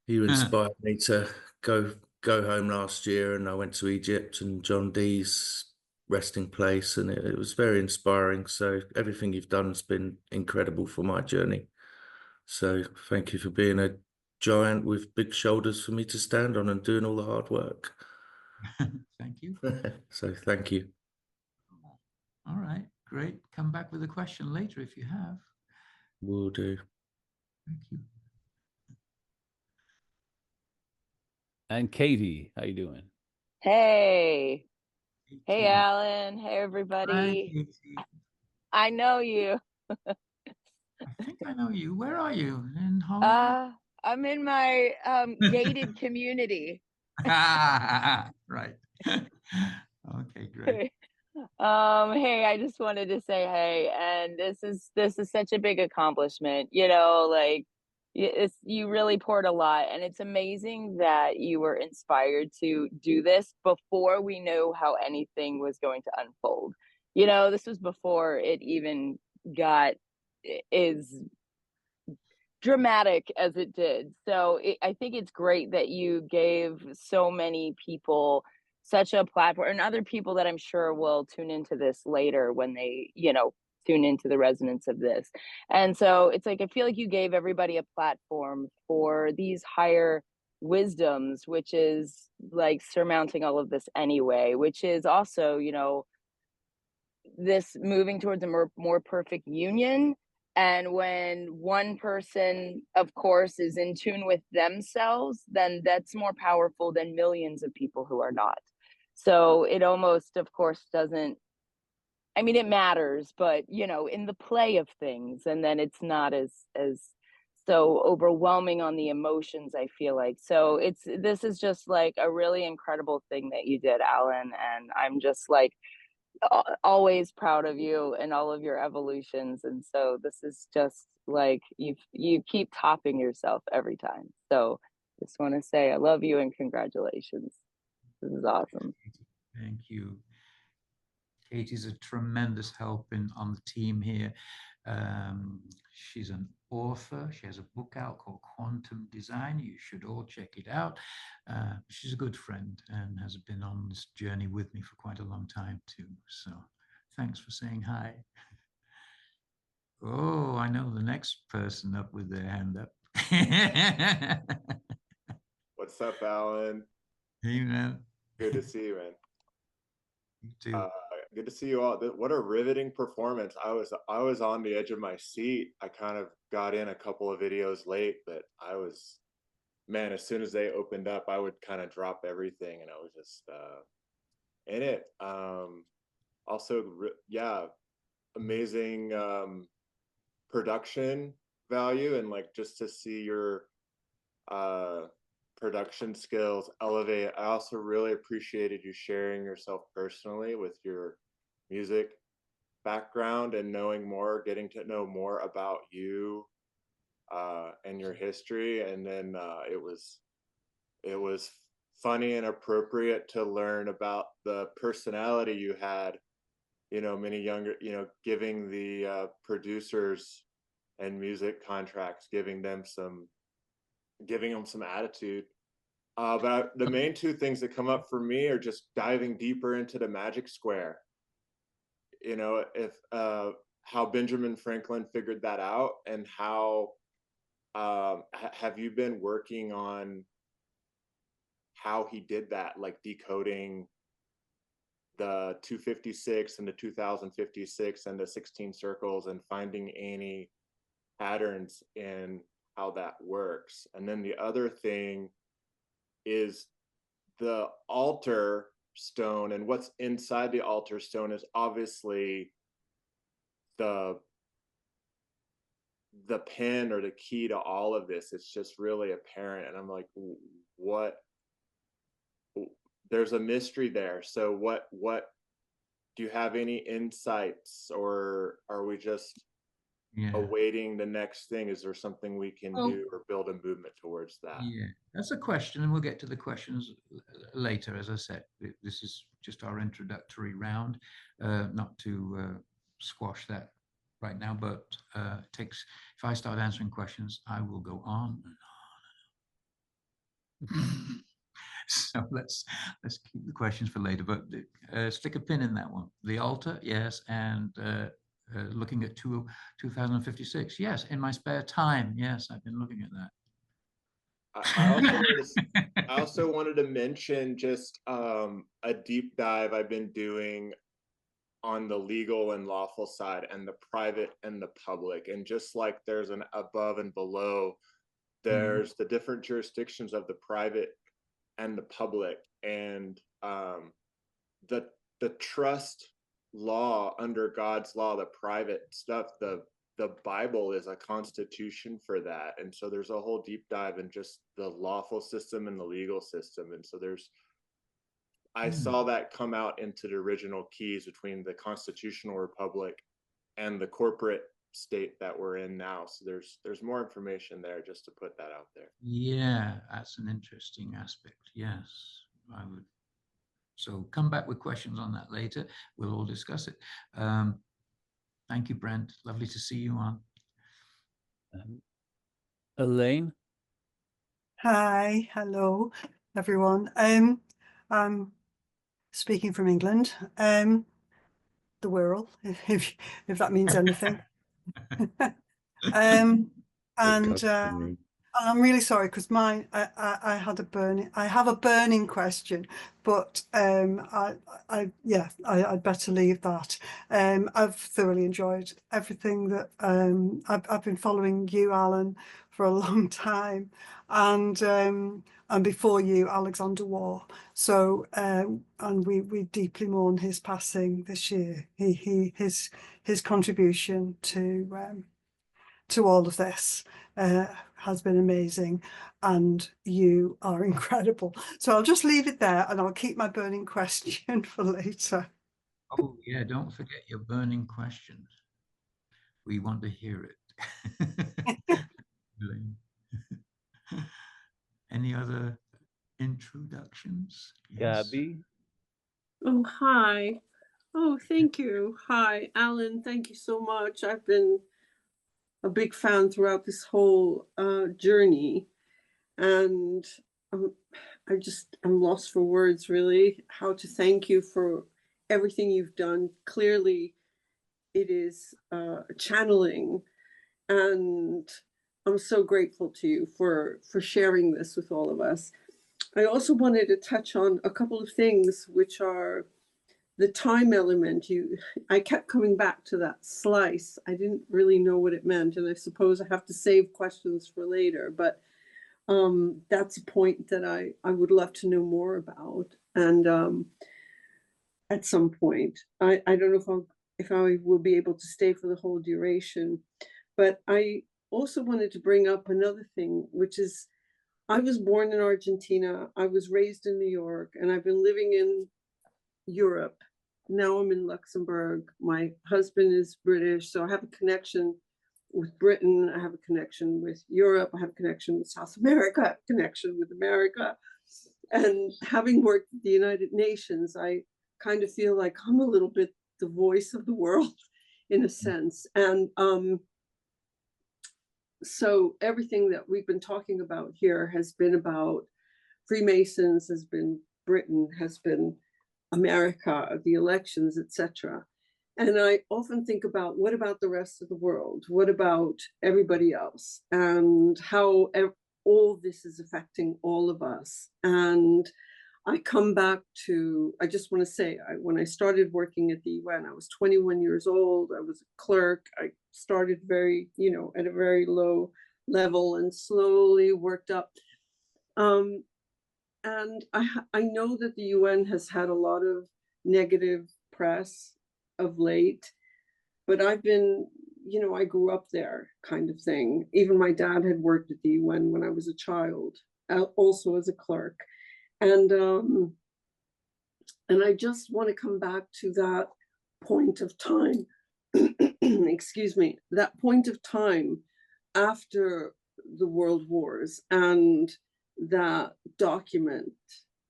[SPEAKER 18] you inspired me to go home last year, and I went to Egypt and John Dee's resting place, and it was very inspiring. So everything you've done has been incredible for my journey. So thank you for being a giant with big shoulders for me to stand on and doing all the hard work.
[SPEAKER 1] Thank you.
[SPEAKER 18] So thank you.
[SPEAKER 1] All right, great. Come back with a question later if you have.
[SPEAKER 18] Will do.
[SPEAKER 1] Thank you.
[SPEAKER 3] And Katie, how you doing?
[SPEAKER 19] Hey. Hey, Alan. Hey, everybody.
[SPEAKER 1] Hi,
[SPEAKER 19] I know you.
[SPEAKER 1] I think I know you. Where are you? In Hollywood?
[SPEAKER 19] I'm in my gated community.
[SPEAKER 1] Right. Okay, great.
[SPEAKER 19] Hey, I just wanted to say hey, and this is such a big accomplishment. Like you really poured a lot, and it's amazing that you were inspired to do this before we knew how anything was going to unfold. This was before it even got as dramatic as it did. So I think it's great that you gave so many people such a platform, and other people that I'm sure will tune into this later when they, tune into the resonance of this. And so it's like, I feel like you gave everybody a platform for these higher wisdoms, which is like surmounting all of this anyway, which is also, this moving towards a more perfect union. And when one person, of course, is in tune with themselves, then that's more powerful than millions of people who are not. So it almost, of course, doesn't, I mean, it matters, but, in the play of things, and then it's not as so overwhelming on the emotions, I feel like. So this is just like a really incredible thing that you did, Alan. And I'm just like, always proud of you and all of your evolutions. And so this is just like you keep topping yourself every time. So just want to say I love you and congratulations. This is awesome.
[SPEAKER 1] Thank you. Katie's a tremendous help on the team here. She's an author. She has a book out called Quantum Design. You should all check it out. She's a good friend and has been on this journey with me for quite a long time too. So thanks for saying hi. Oh, I know the next person up with their hand up.
[SPEAKER 20] What's up, Alan?
[SPEAKER 1] Hey, man.
[SPEAKER 20] Good to see you, man.
[SPEAKER 1] You too.
[SPEAKER 20] Good to see you all. What a riveting performance. I was on the edge of my seat. I kind of got in a couple of videos late, but I was, man, as soon as they opened up, I would kind of drop everything and I was just in it. Also, yeah, amazing production value, and like just to see your production skills elevate. I also really appreciated you sharing yourself personally with your music background and knowing more, getting to know more about you and your history. And then it was funny and appropriate to learn about the personality you had, you know, many younger, you know, giving the producers and music contracts, giving them some attitude. But the main two things that come up for me are just diving deeper into the Magic Square. You know, if how Benjamin Franklin figured that out, and how have you been working on how he did that, like decoding the 256 and the 2056 and the 16 circles and finding any patterns in how that works. And then the other thing is the altar stone, and what's inside the altar stone is obviously the pin or the key to all of this. It's just really apparent, and I'm like, what? There's a mystery there. So what do you have any insights, or are we just awaiting the next thing? Is there something we can do or build a movement towards that?
[SPEAKER 1] Yeah, that's a question, and we'll get to the questions later. As I said, this is just our introductory round, not to squash that right now, but it takes, if I start answering questions, I will go on and on. So let's keep the questions for later, but stick a pin in that one. The altar, yes, and looking at 2056, yes, in my spare time, yes, I've been looking at that.
[SPEAKER 20] I also wanted to mention just a deep dive I've been doing on the legal and lawful side, and the private and the public. And just like there's an above and below, there's the different jurisdictions of the private and the public. And the trust law under God's law, the private stuff, the Bible is a constitution for that. And so there's a whole deep dive in just the lawful system and the legal system. And so I saw that come out into the original keys between the constitutional republic and the corporate state that we're in now. So there's more information there, just to put that out there.
[SPEAKER 1] Yeah, that's an interesting aspect. Yes, I would. So come back with questions on that later. We'll all discuss it. Thank you, Brent. Lovely to see you on.
[SPEAKER 3] Elaine?
[SPEAKER 21] Hi, hello, everyone. I'm speaking from England, the Wirral, if that means anything. And I'm really sorry, because I have a burning question, but I'd better leave that. I've thoroughly enjoyed everything that I've been following you, Alan, for a long time, and before you, Alexander Waugh. So and we deeply mourn his passing this year. His contribution to all of this has been amazing, and you are incredible. So I'll just leave it there, and I'll keep my burning question for later.
[SPEAKER 1] Oh yeah, don't forget your burning question. We want to hear it. Any other introductions? Yes.
[SPEAKER 3] Gabby?
[SPEAKER 22] Oh, hi. Oh, thank you. Hi, Alan. Thank you so much. I've been a big fan throughout this whole journey, and I'm lost for words, really, how to thank you for everything you've done. Clearly, it is channeling, and I'm so grateful to you for sharing this with all of us. I also wanted to touch on a couple of things which are the time element, I kept coming back to that slice. I didn't really know what it meant, and I suppose I have to save questions for later, but that's a point that I would love to know more about. And at some point, I don't know if I will be able to stay for the whole duration, but I also wanted to bring up another thing, which is I was born in Argentina, I was raised in New York, and I've been living in Europe. Now I'm in Luxembourg. My husband is British, so I have a connection with Britain. I have a connection with Europe. I have a connection with South America. I have a connection with America. And having worked at the United Nations, I kind of feel like I'm a little bit the voice of the world in a sense. And so everything that we've been talking about here has been about Freemasons, has been Britain, has been America, the elections, etc. And I often think about, what about the rest of the world? What about everybody else? And how all this is affecting all of us. And I come back to, I just want to say, when I started working at the UN, I was 21 years old. I was a clerk. I started very, at a very low level and slowly worked up. And I know that the UN has had a lot of negative press of late, but I've been, I grew up there kind of thing. Even my dad had worked at the UN when I was a child, also as a clerk. And I just want to come back to that point of time, excuse me, that point of time after the world wars, and that document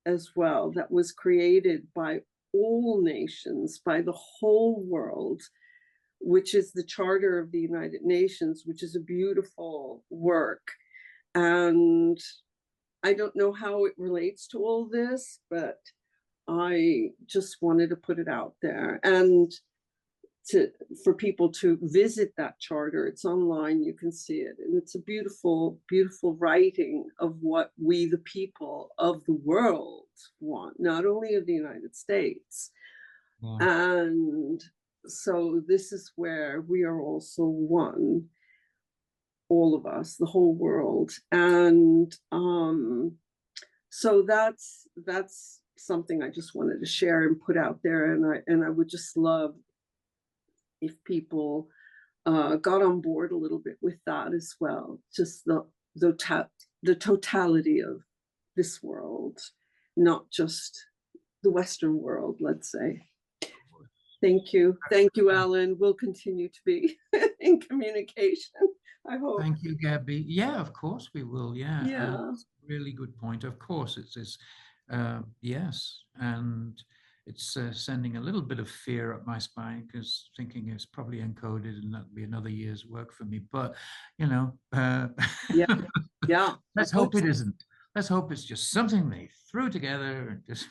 [SPEAKER 22] as well that was created by all nations, by the whole world, which is the Charter of the United Nations, which is a beautiful work. And I don't know how it relates to all this, but I just wanted to put it out there. And for people to visit that charter. It's online, you can see it. And it's a beautiful, beautiful writing of what we, the people of the world, want, not only of the United States. Yeah. And so this is where we are also one, all of us, the whole world. And so that's something I just wanted to share and put out there. And I would just love if people got on board a little bit with that as well, just the totality of this world, not just the Western world, let's say. Thank you. Thank you, Alan. We'll continue to be in communication, I hope.
[SPEAKER 1] Thank you, Gabby. Yeah, of course we will. Yeah.
[SPEAKER 22] Yeah.
[SPEAKER 1] Really good point. Of course, it's yes. And it's sending a little bit of fear up my spine, because thinking it's probably encoded and that'll be another year's work for me. But, yeah. Let's hope it isn't. Let's hope it's just something they threw together and just,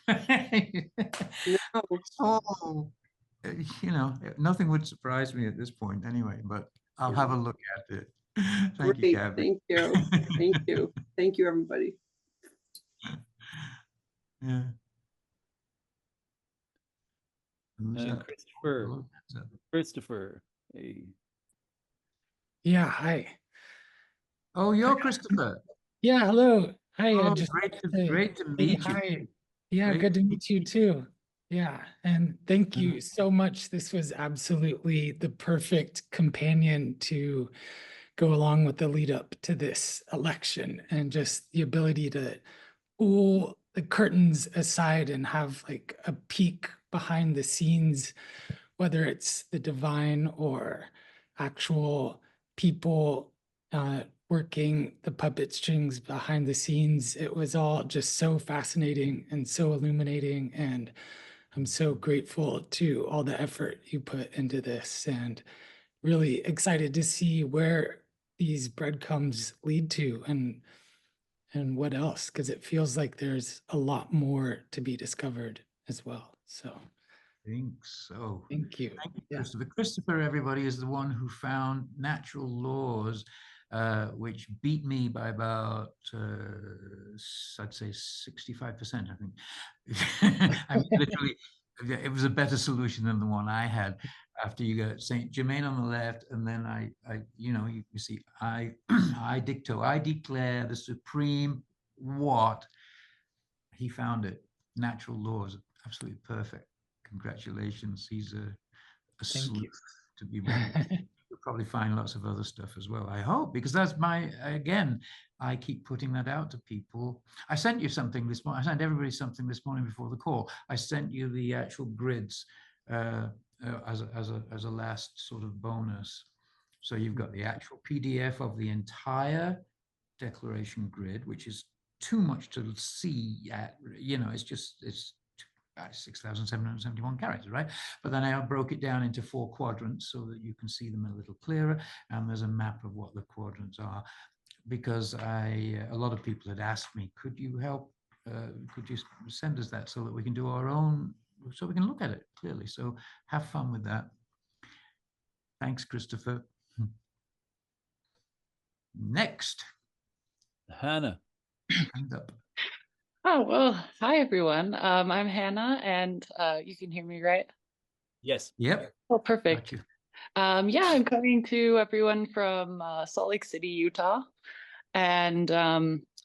[SPEAKER 1] nothing would surprise me at this point anyway, but I'll have a look at it. Thank you, Gabby.
[SPEAKER 22] Thank you. Thank you. Thank you, everybody.
[SPEAKER 1] Yeah.
[SPEAKER 3] Christopher. Hey.
[SPEAKER 2] Yeah, hi.
[SPEAKER 1] Oh, you're Christopher.
[SPEAKER 2] Yeah, hello. Hi.
[SPEAKER 1] Oh,
[SPEAKER 2] just
[SPEAKER 1] great to meet you.
[SPEAKER 2] Hi. Yeah,
[SPEAKER 1] Great
[SPEAKER 2] good to meet you too. Yeah, and thank you so much. This was absolutely the perfect companion to go along with the lead up to this election, and just the ability to pull the curtains aside and have like a peek behind the scenes, whether it's the divine or actual people working the puppet strings behind the scenes. It was all just so fascinating and so illuminating, and I'm so grateful to all the effort you put into this, and really excited to see where these breadcrumbs lead to, and what else, because it feels like there's a lot more to be discovered as well. So
[SPEAKER 1] I think so.
[SPEAKER 2] Thank you.
[SPEAKER 1] Thank you, Christopher. Christopher, everybody, is the one who found natural laws, which beat me by about, I'd say 65%, I think. I mean, literally, it was a better solution than the one I had. After you got Saint Germain on the left, and then you see, I dicto, I declare the supreme what. He found it. Natural laws, absolutely perfect. Congratulations. He's a sleuth to be with. You'll probably find lots of other stuff as well, I hope, because that's again, I keep putting that out to people. I sent you something this morning. I sent everybody something this morning before the call. I sent you the actual grids as a last sort of bonus. So you've got the actual PDF of the entire declaration grid, which is too much to see at, it's 6,771 characters, right? But then I broke it down into 4 quadrants so that you can see them a little clearer. And there's a map of what the quadrants are, because a lot of people had asked me, could you help? Could you send us that so that we can do our own, so we can look at it clearly? So have fun with that. Thanks, Christopher. Next.
[SPEAKER 3] Hannah.
[SPEAKER 1] Hand up.
[SPEAKER 4] Oh, well, hi, everyone. I'm Hannah, and you can hear me, right?
[SPEAKER 3] Yes.
[SPEAKER 1] Yep.
[SPEAKER 4] Oh, perfect. Yeah, I'm coming to everyone from Salt Lake City, Utah. And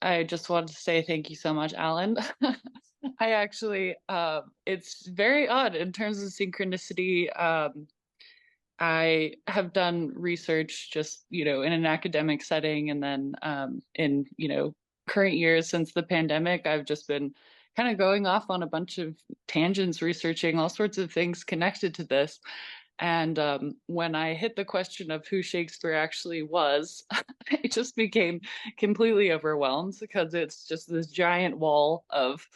[SPEAKER 4] I just wanted to say thank you so much, Alan. I actually, it's very odd in terms of synchronicity. I have done research just, in an academic setting, and then in, current years since the pandemic, I've just been kind of going off on a bunch of tangents, researching all sorts of things connected to this. And when I hit the question of who Shakespeare actually was, I just became completely overwhelmed, because it's just this giant wall of,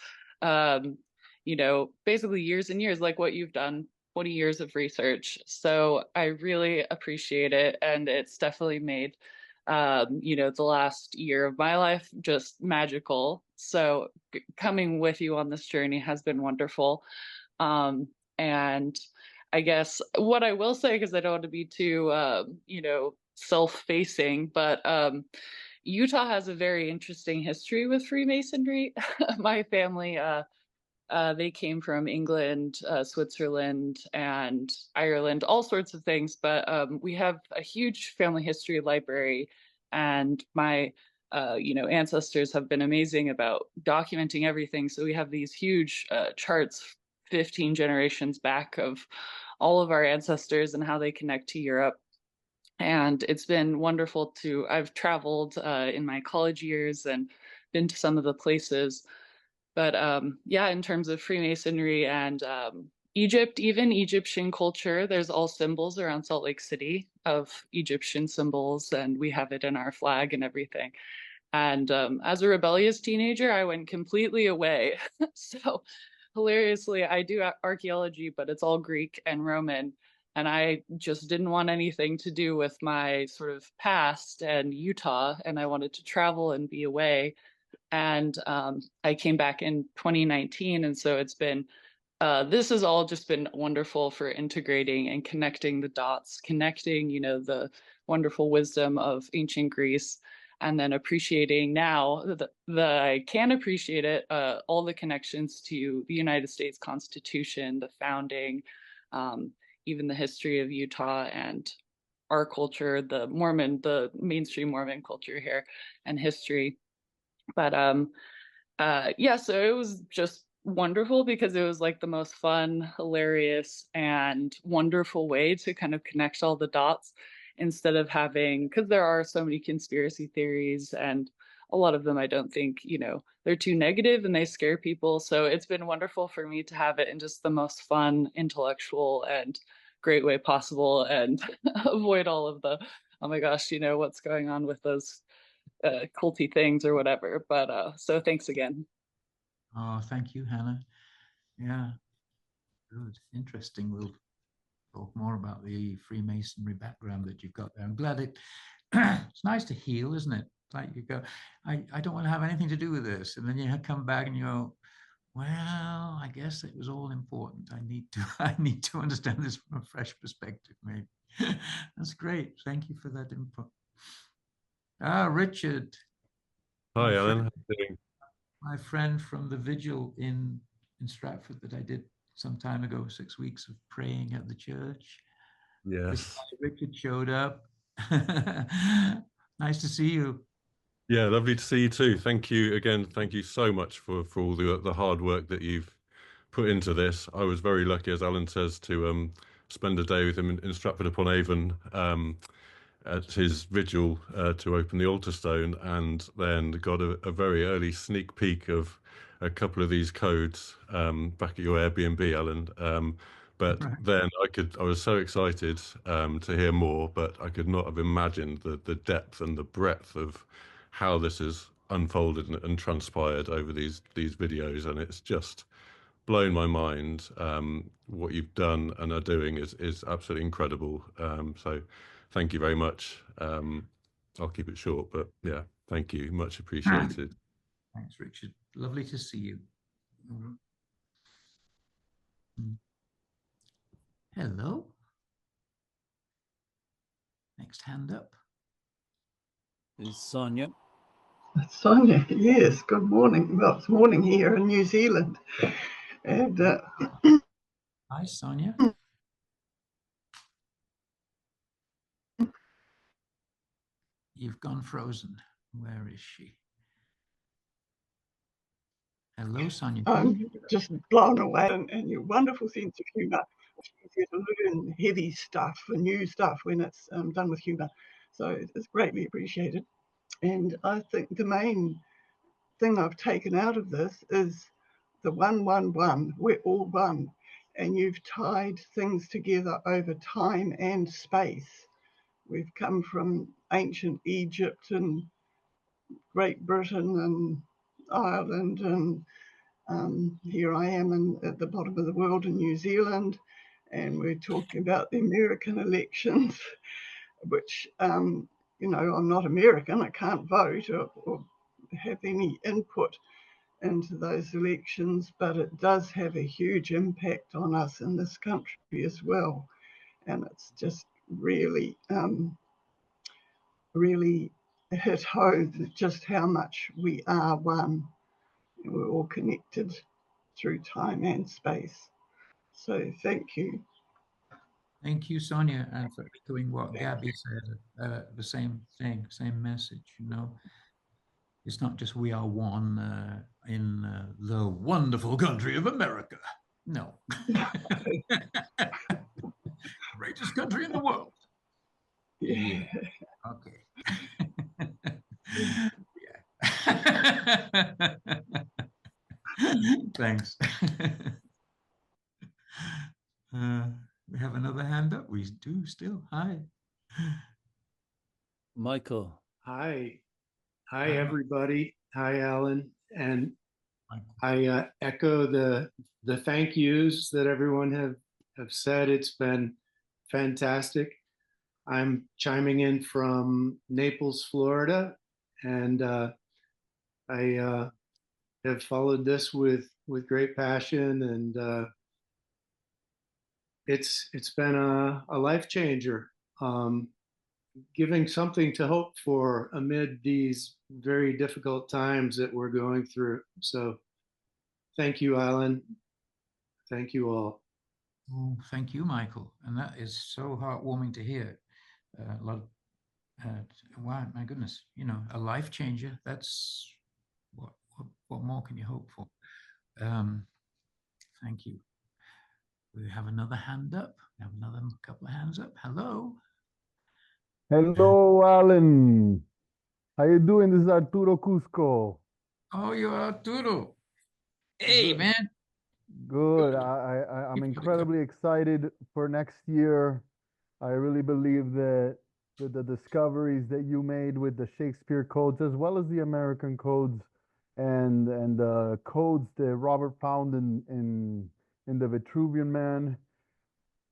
[SPEAKER 4] basically years and years, like what you've done, 20 years of research. So I really appreciate it. And it's definitely made, the last year of my life just magical. So coming with you on this journey has been wonderful. And I guess what I will say, because I don't want to be too, self-facing, but Utah has a very interesting history with Freemasonry. My family, they came from England, Switzerland, and Ireland, all sorts of things. But we have a huge family history library, and my ancestors have been amazing about documenting everything. So we have these huge charts, 15 generations back, of all of our ancestors and how they connect to Europe. And it's been wonderful I've traveled in my college years and been to some of the places. But yeah, in terms of Freemasonry and Egypt, even Egyptian culture, there's all symbols around Salt Lake City of Egyptian symbols, and we have it in our flag and everything. And as a rebellious teenager, I went completely away. So hilariously, I do archaeology, but it's all Greek and Roman. And I just didn't want anything to do with my sort of past and Utah, and I wanted to travel and be away. And I came back in 2019, and so it's been, this has all just been wonderful for integrating and connecting the dots, connecting, the wonderful wisdom of ancient Greece, and then appreciating now that I can appreciate it, all the connections to the United States Constitution, the founding, even the history of Utah and our culture, the mainstream Mormon culture here and history. But yeah, so it was just wonderful, because it was like the most fun, hilarious, and wonderful way to kind of connect all the dots, instead of having, because there are so many conspiracy theories, and a lot of them I don't think, they're too negative and they scare people. So it's been wonderful for me to have it in just the most fun, intellectual, and great way possible, and avoid all of the, oh my gosh, what's going on with those culty things or whatever. But so thanks again.
[SPEAKER 1] Oh, thank you, Hannah. Yeah, good, interesting. We'll talk more about the Freemasonry background that you've got there. I'm glad it's nice to heal, isn't it? Like you go, I don't want to have anything to do with this, and then you come back and you go, well, I guess it was all important. I need to understand this from a fresh perspective, maybe. That's great. Thank you for that input. Richard.
[SPEAKER 5] Hi,
[SPEAKER 1] my
[SPEAKER 5] Alan.
[SPEAKER 1] friend,
[SPEAKER 5] How are you doing?
[SPEAKER 1] my friend from the vigil in Stratford that I did some time ago, 6 weeks of praying at the church.
[SPEAKER 5] Yes.
[SPEAKER 1] Richard showed up. Nice to see you.
[SPEAKER 5] Yeah, lovely to see you too. Thank you again. Thank you so much for all the hard work that you've put into this. I was very lucky, as Alan says, to spend a day with him in Stratford upon Avon at his vigil to open the altar stone, and then got a very early sneak peek of a couple of these codes back at your Airbnb, Alan. But then I was so excited to hear more, but I could not have imagined the depth and the breadth of how this has unfolded and transpired over these videos, and it's just blown my mind. What you've done and are doing is absolutely incredible. So thank you very much. I'll keep it short, but yeah, thank you, much appreciated.
[SPEAKER 1] Thanks, Richard. Lovely to see you. Hello. Next hand up
[SPEAKER 3] is Sonia.
[SPEAKER 6] Sonia, yes, good morning. Well, it's morning here in New Zealand. And
[SPEAKER 1] hi, Sonia. You've gone frozen. Where is she? Hello, Sonia.
[SPEAKER 6] I'm just blown away and your wonderful sense of humour. It's easier to learn heavy stuff and new stuff when it's done with humour. So it's greatly appreciated. And I think the main thing I've taken out of this is the 111. We're all one. And you've tied things together over time and space. We've come from ancient Egypt and Great Britain and Ireland, and here I am at the bottom of the world in New Zealand, and we're talking about the American elections, which, you know, I'm not American, I can't vote or have any input into those elections, but it does have a huge impact on us in this country as well. And it's just really, really hit home just how much we are one. We're all connected through time and space. So thank you.
[SPEAKER 1] Thank you, Sonia, and for echoing what Gabby said. The same thing, same message. You know, it's not just we are one in the wonderful country of America. No, greatest country in the world. Yeah. Okay. Yeah. Thanks. We have another hand up. We do still. Hi.
[SPEAKER 3] Michael.
[SPEAKER 23] Hi. Hi, everybody. Hi, Alan. And I echo the thank yous that everyone have said. It's been fantastic. I'm chiming in from Naples, Florida, and I have followed this with great passion, and it's been a life changer. Giving something to hope for amid these very difficult times that we're going through. So thank you, Alan. Thank you all.
[SPEAKER 1] Oh, thank you, Michael. And that is so heartwarming to hear. A lot of, wow, my goodness, you know, a life changer. That's what more can you hope for? Thank you. We have another hand up. We have another couple of hands up. Hello.
[SPEAKER 24] Hello, Alan. How you doing? This is Arturo Cusco.
[SPEAKER 1] Oh, you're Arturo. Hey, man.
[SPEAKER 24] Good. I'm incredibly excited for next year. I really believe that the discoveries that you made with the Shakespeare codes, as well as the American codes, and the codes that Robert found in the Vitruvian Man,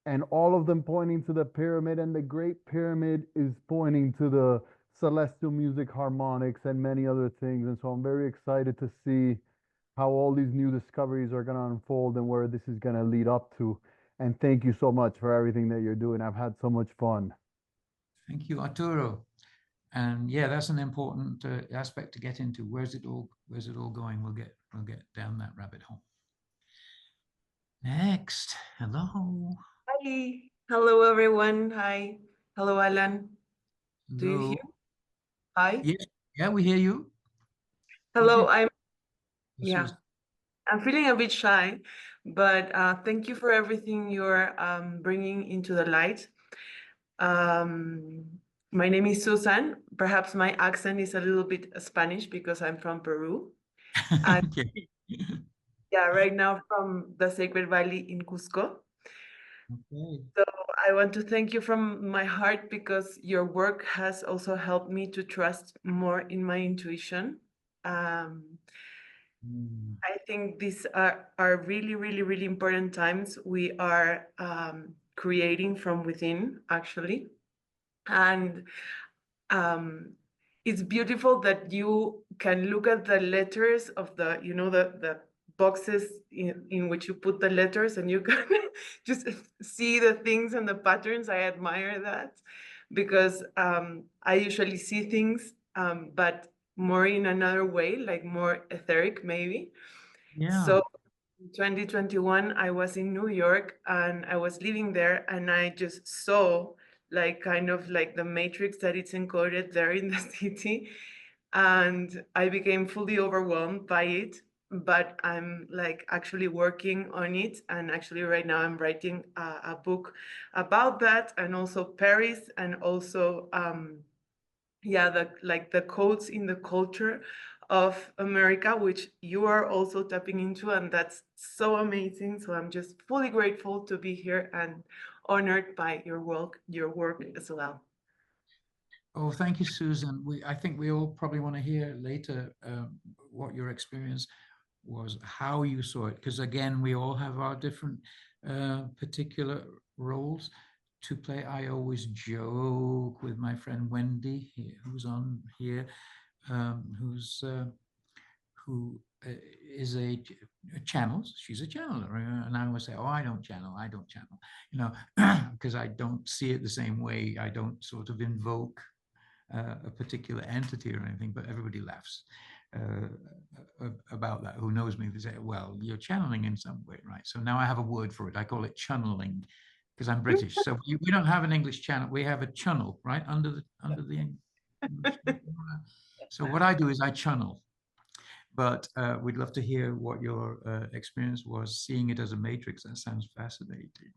[SPEAKER 24] and all of them pointing to the pyramid, and the Great Pyramid is pointing to the celestial music harmonics and many other things. And so I'm very excited to see how all these new discoveries are going to unfold and where this is going to lead up to. And thank you so much for everything that you're doing. I've had so much fun.
[SPEAKER 1] Thank you, Arturo. And yeah, that's an important aspect to get into. Where's it all going? We'll get down that rabbit hole. Next, hello.
[SPEAKER 7] Hi. Hello, everyone. Hi. Hello, Alan. Do you
[SPEAKER 1] Hello.
[SPEAKER 7] hear? Hi.
[SPEAKER 1] Yes, yeah, we hear you.
[SPEAKER 7] Hello.
[SPEAKER 1] Okay.
[SPEAKER 7] Yeah, I'm feeling a bit shy, but thank you for everything you're bringing into the light. My name is Susan. Perhaps my accent is a little bit Spanish because I'm from Peru. And
[SPEAKER 1] Okay.
[SPEAKER 7] yeah, right now from the Sacred Valley in Cusco.
[SPEAKER 1] Okay.
[SPEAKER 7] So I want to thank you from my heart because your work has also helped me to trust more in my intuition. I think these are really, really, really important times. We are creating from within, actually. And it's beautiful that you can look at the letters of the, you know, the boxes in which you put the letters, and you can just see the things and the patterns. I admire that because I usually see things, but more in another way, like more etheric, maybe.
[SPEAKER 1] Yeah.
[SPEAKER 7] So in 2021, I was in New York and I was living there, and I just saw like kind of like the matrix that it's encoded there in the city. And I became fully overwhelmed by it. But I'm like actually working on it. And actually right now I'm writing a book about that, and also Paris, and also yeah, the codes in the culture of America, which you are also tapping into, and that's so amazing. So I'm just fully grateful to be here and honored by your work as well.
[SPEAKER 1] Oh, thank you, Susan. I think we all probably want to hear later what your experience was, how you saw it, because again, we all have our different particular roles to play. I always joke with my friend Wendy, who's on here, who is a channels. She's a channeler, and I always say, "Oh, I don't channel, you know, because I don't see it the same way. I don't sort of invoke a particular entity or anything." But everybody laughs about that. Who knows me? They say, "Well, you're channeling in some way, right?" So now I have a word for it. I call it channeling because I'm British. So we don't have an English channel. We have a channel, right, under the English. So what I do is I channel. But we'd love to hear what your experience was seeing it as a matrix. That sounds fascinating.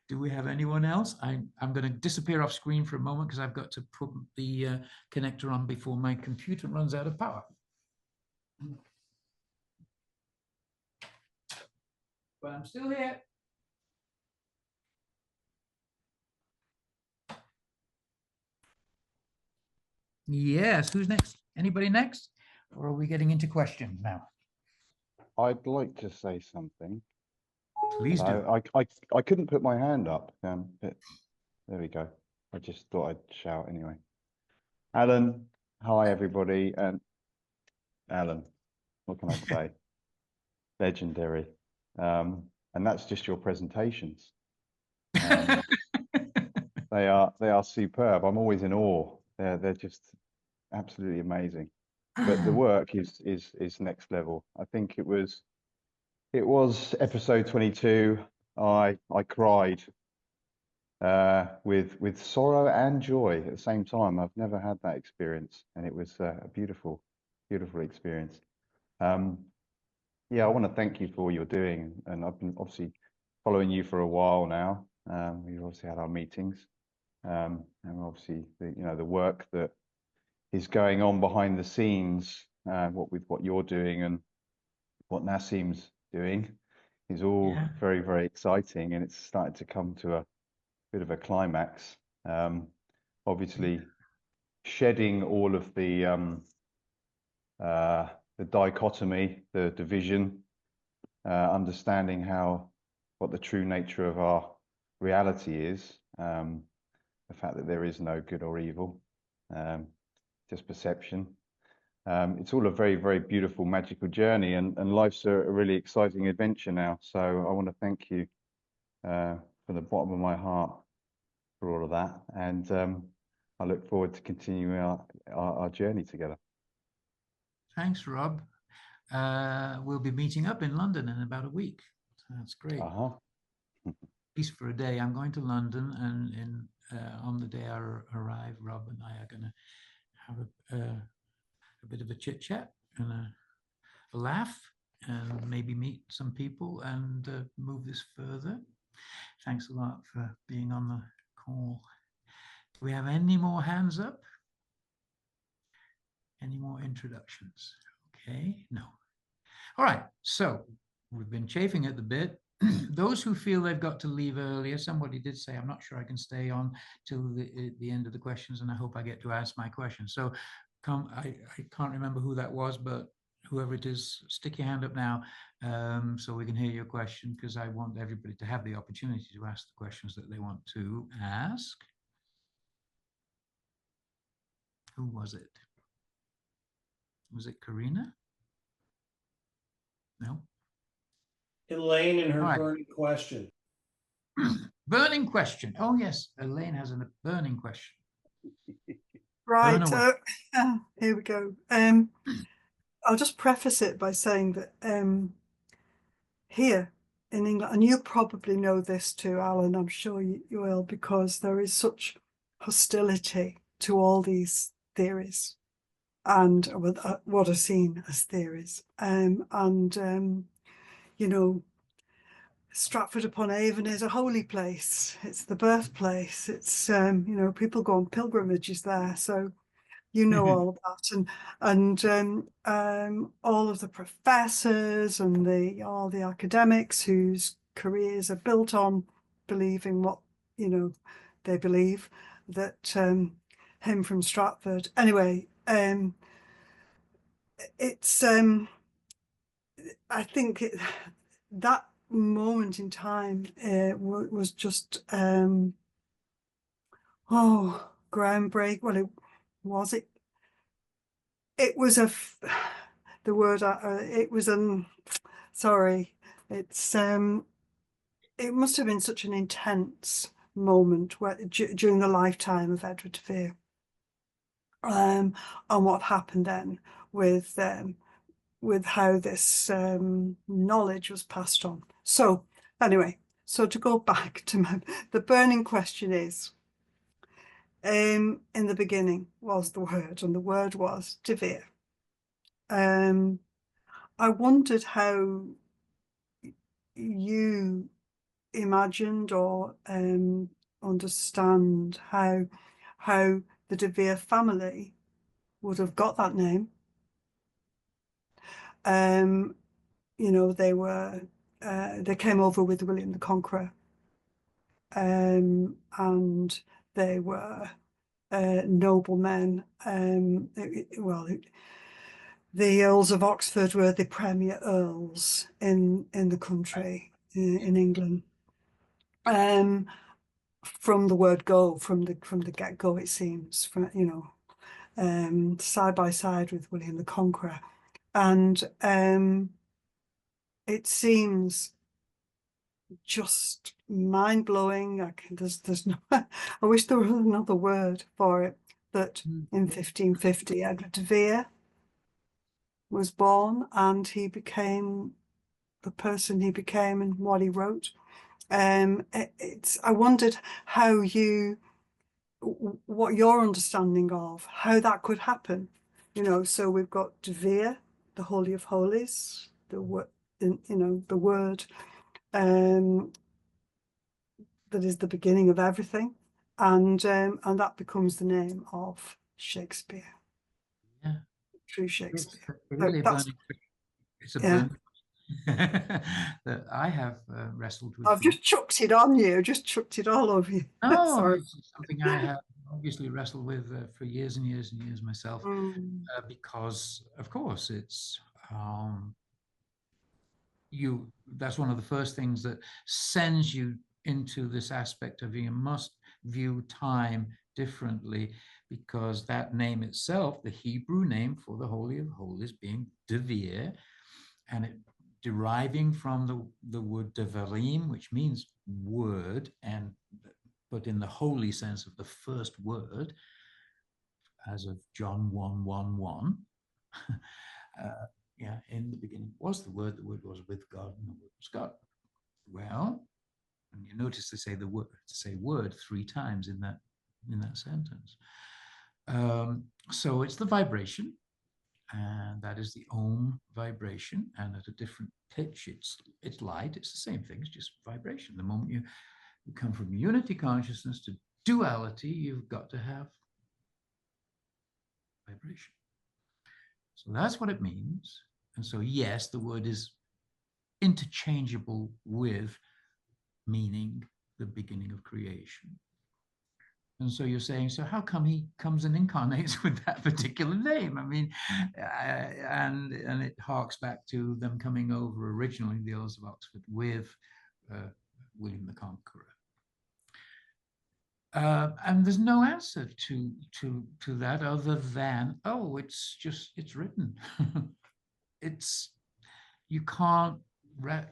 [SPEAKER 1] Do we have anyone else? I'm going to disappear off screen for a moment because I've got to put the connector on before my computer runs out of power. But I'm still here. Yes, who's next? Anybody next? Or are we getting into questions now?
[SPEAKER 8] I'd like to say something.
[SPEAKER 1] Please do.
[SPEAKER 8] I couldn't put my hand up. But there we go. I just thought I'd shout anyway. Alan, hi everybody. And Alan, what can I say? Legendary. And that's just your presentations. They are superb. I'm always in awe. They're just absolutely amazing. But the work is next level. I think it was episode 22. I cried with sorrow and joy at the same time. I've never had that experience, and it was a beautiful experience. Yeah, I want to thank you for what you're doing, and I've been obviously following you for a while now. We've obviously had our meetings, and obviously the work that is going on behind the scenes, what you're doing and what Nassim's doing is all very, very exciting, and it's starting to come to a bit of a climax. Obviously, shedding all of the dichotomy, the division, understanding what the true nature of our reality is, the fact that there is no good or evil, just perception. It's all a very, very beautiful, magical journey, and life's a really exciting adventure now. So I want to thank you from the bottom of my heart for all of that, and I look forward to continuing our journey together.
[SPEAKER 1] Thanks, Rob. We'll be meeting up in London in about a week. That's great.
[SPEAKER 8] Uh-huh.
[SPEAKER 1] At least for a day. I'm going to London, and on the day I arrive, Rob and I are going to have a bit of a chit chat and a laugh, and maybe meet some people and move this further. Thanks a lot for being on the call. Do we have any more hands up? Any more introductions? Okay, no. All right, so we've been chafing at the bit. Those who feel they've got to leave earlier, somebody did say, I'm not sure I can stay on till the end of the questions, and I hope I get to ask my question. So I can't remember who that was, but whoever it is, stick your hand up now so we can hear your question, because I want everybody to have the opportunity to ask the questions that they want to ask. Who was it? Was it Karina? No.
[SPEAKER 9] Elaine and her
[SPEAKER 1] All right.
[SPEAKER 9] burning question.
[SPEAKER 1] Burning question. Oh, yes. Elaine has a burning question.
[SPEAKER 21] Right. Here we go. I'll just preface it by saying that here in England, and you probably know this too, Alan, I'm sure you will, because there is such hostility to all these theories and what are seen as theories. You know, Stratford upon Avon is a holy place. It's the birthplace. It's, you know, people go on pilgrimages there. So, you know, all of that. And all of the professors and all the academics whose careers are built on believing what, you know, they believe, that him from Stratford. Anyway, it's, I think that moment in time was just groundbreaking. Well, it was it was the word it was sorry, it's it must have been such an intense moment during the lifetime of Edward de Vere, and what happened then with how this knowledge was passed on. So anyway, so to go back to the burning question is, in the beginning was the word, and the word was de Vere. I wondered how you imagined or understand how the de Vere family would have got that name. You know, they came over with William the Conqueror, and they were noblemen. The Earls of Oxford were the premier earls in the country, in England. From the word go, from the get-go, it seems, you know, side by side with William the Conqueror. And it seems just mind-blowing. There's no, I wish there was another word for it, that in 1550 Edward de Vere was born, and he became the person he became and what he wrote. I wondered how what your understanding of how that could happen. You know, so we've got de Vere, the Holy of Holies, the word, you know, the word that is the beginning of everything, and that becomes the name of Shakespeare.
[SPEAKER 1] Yeah,
[SPEAKER 21] true Shakespeare.
[SPEAKER 1] Really it's a burning that I have wrestled with.
[SPEAKER 21] I've just chucked it on you, just chucked it all over you.
[SPEAKER 1] No,
[SPEAKER 21] Sorry.
[SPEAKER 1] it's something I have obviously wrestled with for years and years and years myself, because of course it's that's one of the first things that sends you into this aspect of you must view time differently, because that name itself, the Hebrew name for the Holy of Holies, being de Vere, and it deriving from the word devarim, which means word, but in the holy sense of the first word, as of John 1:1:1. Yeah, in the beginning was the word was with God, and the word was God. Well, and you notice they say the word 3 times in that sentence. So it's the vibration, and that is the Om vibration, and at a different pitch, it's light. It's the same thing. It's just vibration. The moment you come from unity consciousness to duality, you've got to have vibration. So that's what it means. And so, yes, the word is interchangeable with meaning the beginning of creation. And so you're saying, so how come he comes and incarnates with that particular name? I mean, and it harks back to them coming over originally, the Earls of Oxford, with William the Conqueror. And there's no answer to that other than, oh, it's written. You can't wrap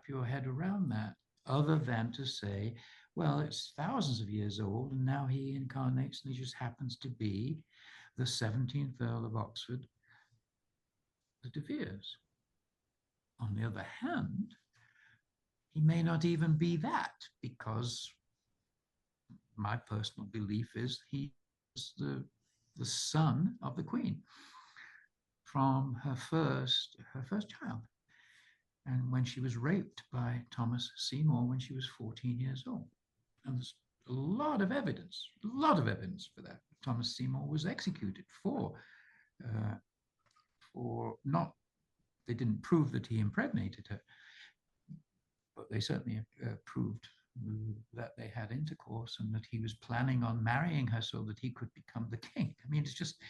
[SPEAKER 1] your head around that, other than to say, well, it's thousands of years old, and now he incarnates, and he just happens to be the 17th Earl of Oxford, the De Veres. On the other hand, he may not even be that, because my personal belief is he is the son of the Queen from her first child, and when she was raped by Thomas Seymour when she was 14 years old. And there's a lot of evidence for that. Thomas Seymour was executed for not, they didn't prove that he impregnated her, but they certainly proved that they had intercourse and that he was planning on marrying her so that he could become the king. I mean, it's just,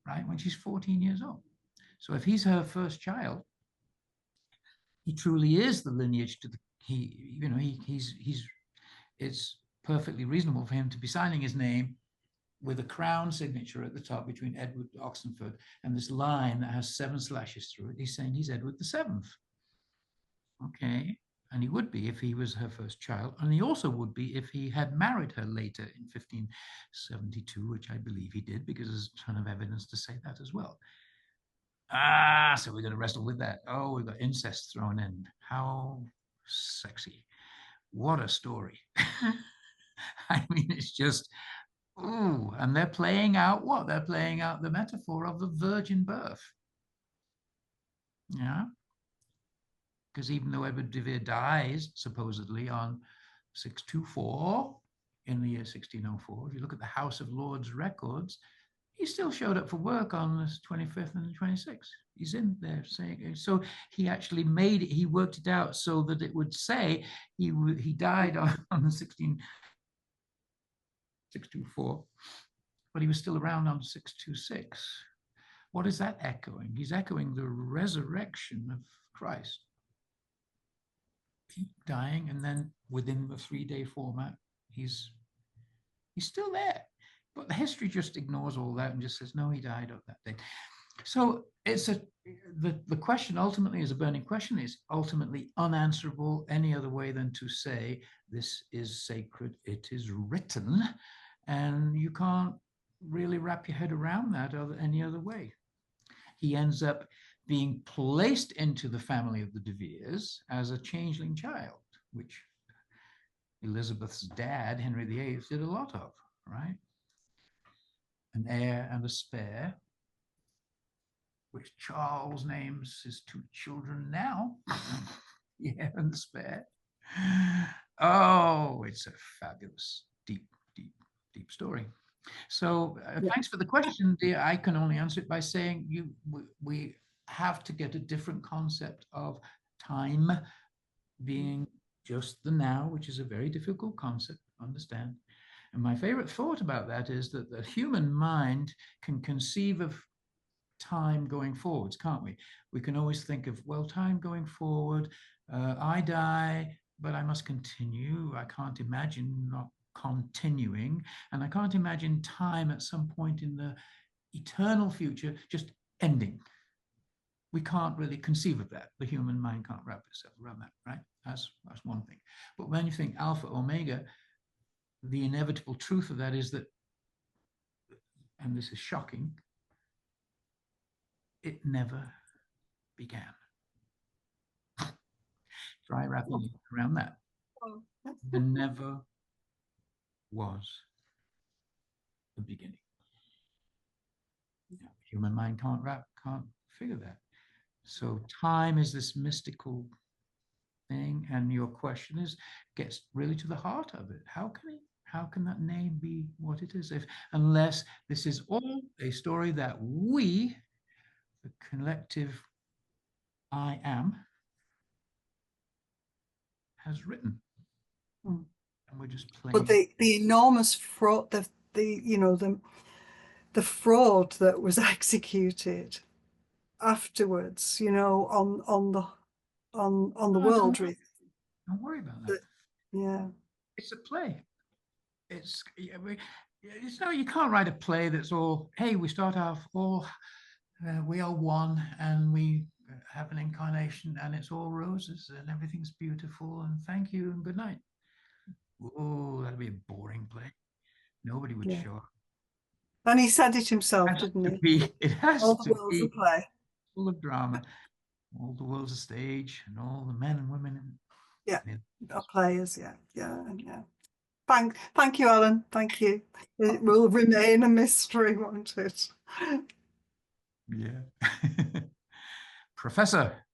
[SPEAKER 1] right, when she's 14 years old. So if he's her first child, he truly is the lineage to the, it's perfectly reasonable for him to be signing his name with a crown signature at the top between Edward Oxenford and this line that has 7 slashes through it. He's saying he's Edward VII. Okay, and he would be if he was her first child, and he also would be if he had married her later in 1572, which I believe he did, because there's a ton of evidence to say that as well. So we're going to wrestle with that. Oh, we've got incest thrown in. How sexy. What a story. I mean, it's just, ooh, and they're playing out what? They're playing out the metaphor of the virgin birth. Yeah. Because even though Edward de Vere dies, supposedly, on 624 in the year 1604, if you look at the House of Lords records, he still showed up for work on the 25th and the 26th. He's in there saying, so he actually made it, he worked it out so that it would say he died on the 624, but he was still around on 626. What is that echoing? He's echoing the resurrection of Christ. Dying, and then within the 3-day format, he's still there. But the history just ignores all that and just says, no, he died on that day. So it's the question ultimately is a burning question, is ultimately unanswerable any other way than to say, this is sacred, it is written, and you can't really wrap your head around that any other way. He ends up being placed into the family of the De Veres as a changeling child, which Elizabeth's dad, Henry VIII, did a lot of, right? An heir and a spare, which Charles names his 2 children now. The heir and the spare. Oh, it's a fabulous, deep story. So thanks for the question, dear. I can only answer it by saying we have to get a different concept of time being just the now, which is a very difficult concept to understand. And my favorite thought about that is that the human mind can conceive of time going forwards, can't we? We can always think of, well, time going forward, I die, but I must continue. I can't imagine not continuing, and I can't imagine time at some point in the eternal future just ending. We can't really conceive of that. The human mind can't wrap itself around that, right? That's one thing. But when you think alpha, omega, the inevitable truth of that is that, and this is shocking, it never began. Try wrapping around that. There never was a beginning. Human mind can't figure that. So time is this mystical thing, and your question gets really to the heart of it. How can that name be what it is, unless this is all a story that we, the collective I am, has written, and we're just playing.
[SPEAKER 21] But the enormous fraud, the fraud that was executed afterwards, on the world, really.
[SPEAKER 1] Don't worry about that.
[SPEAKER 21] Yeah,
[SPEAKER 1] it's a play. You can't write a play that's all, hey, we start off all, we are one, and we have an incarnation, and it's all roses, and everything's beautiful, and thank you, and good night. Oh, that'd be a boring play. Nobody would show up.
[SPEAKER 21] And he said it himself, didn't he?
[SPEAKER 1] It has
[SPEAKER 21] all
[SPEAKER 1] to
[SPEAKER 21] the world's
[SPEAKER 1] be
[SPEAKER 21] a play.
[SPEAKER 1] Full of drama. All the world's a stage, and all the men and women.
[SPEAKER 21] Are players. Yeah. Thank you, Alan. Thank you. It will remain a mystery, won't it?
[SPEAKER 1] Yeah. Professor.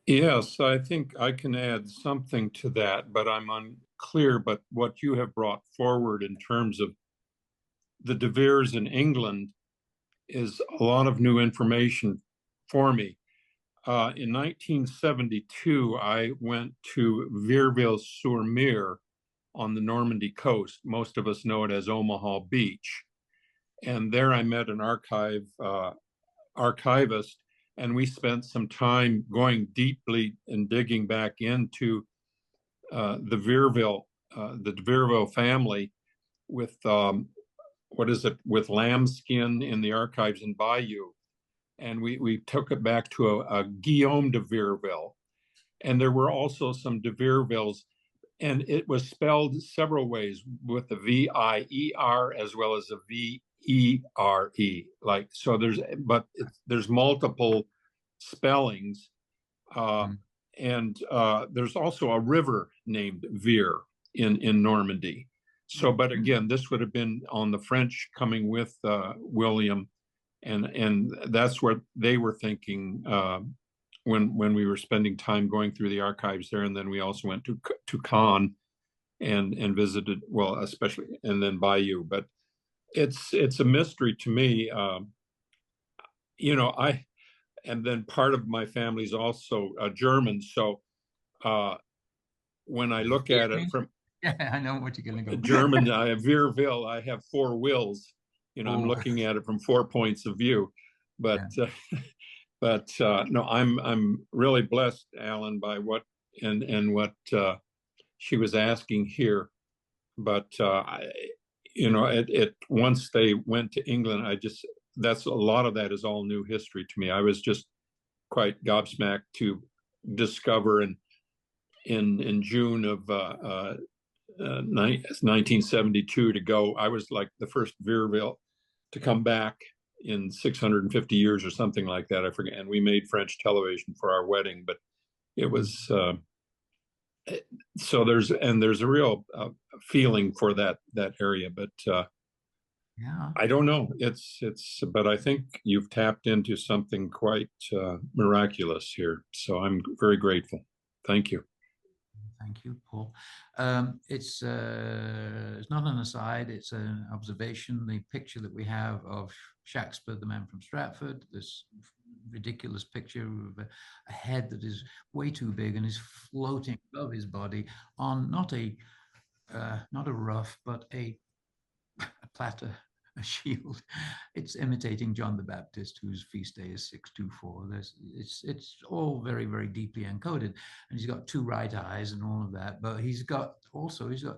[SPEAKER 10] Yes, I think I can add something to that, but I'm unclear. But what you have brought forward in terms of the De Veres in England is a lot of new information for me. In 1972, I went to Vireville-sur-Mer on the Normandy coast. Most of us know it as Omaha Beach. And there I met an archivist, and we spent some time going deeply and digging back into the De Vireville family with, with lambskin in the archives in Bayeux. And we took it back to a Guillaume de Vireville. And there were also some de Virevilles, and it was spelled several ways, with the V-I-E-R as well as a V-E-R-E. There's multiple spellings. And there's also a river named Vire in Normandy. So, but again, this would have been on the French coming with William. And that's what they were thinking when we were spending time going through the archives there. And then we also went to Caen and visited, well, especially, and then Bayeux. But it's a mystery to me. And then part of my family is also German. So when I look at it from
[SPEAKER 1] I know what you're going to go.
[SPEAKER 10] German, I have Vireville, I have four wills. I'm looking at it from 4 points of view, but no, I'm really blessed, Alan, by what what she was asking here. But once they went to England, that's a lot of that is all new history to me. I was just quite gobsmacked to discover in June of 1972 to go. I was like the first Vireville to come back in 650 years or something like that. I forget. And we made French television for our wedding, but it was so there's a real feeling for that area, but I don't know. But I think you've tapped into something quite miraculous here. So I'm very grateful. Thank you.
[SPEAKER 1] Thank you, Paul. It's not an aside, it's an observation. The picture that we have of Shakespeare, the man from Stratford, this ridiculous picture of a head that is way too big and is floating above his body on not a ruff, but a platter, a shield. It's imitating John the Baptist, whose feast day is 624. It's all very, very deeply encoded, and he's got two right eyes and all of that. But he's got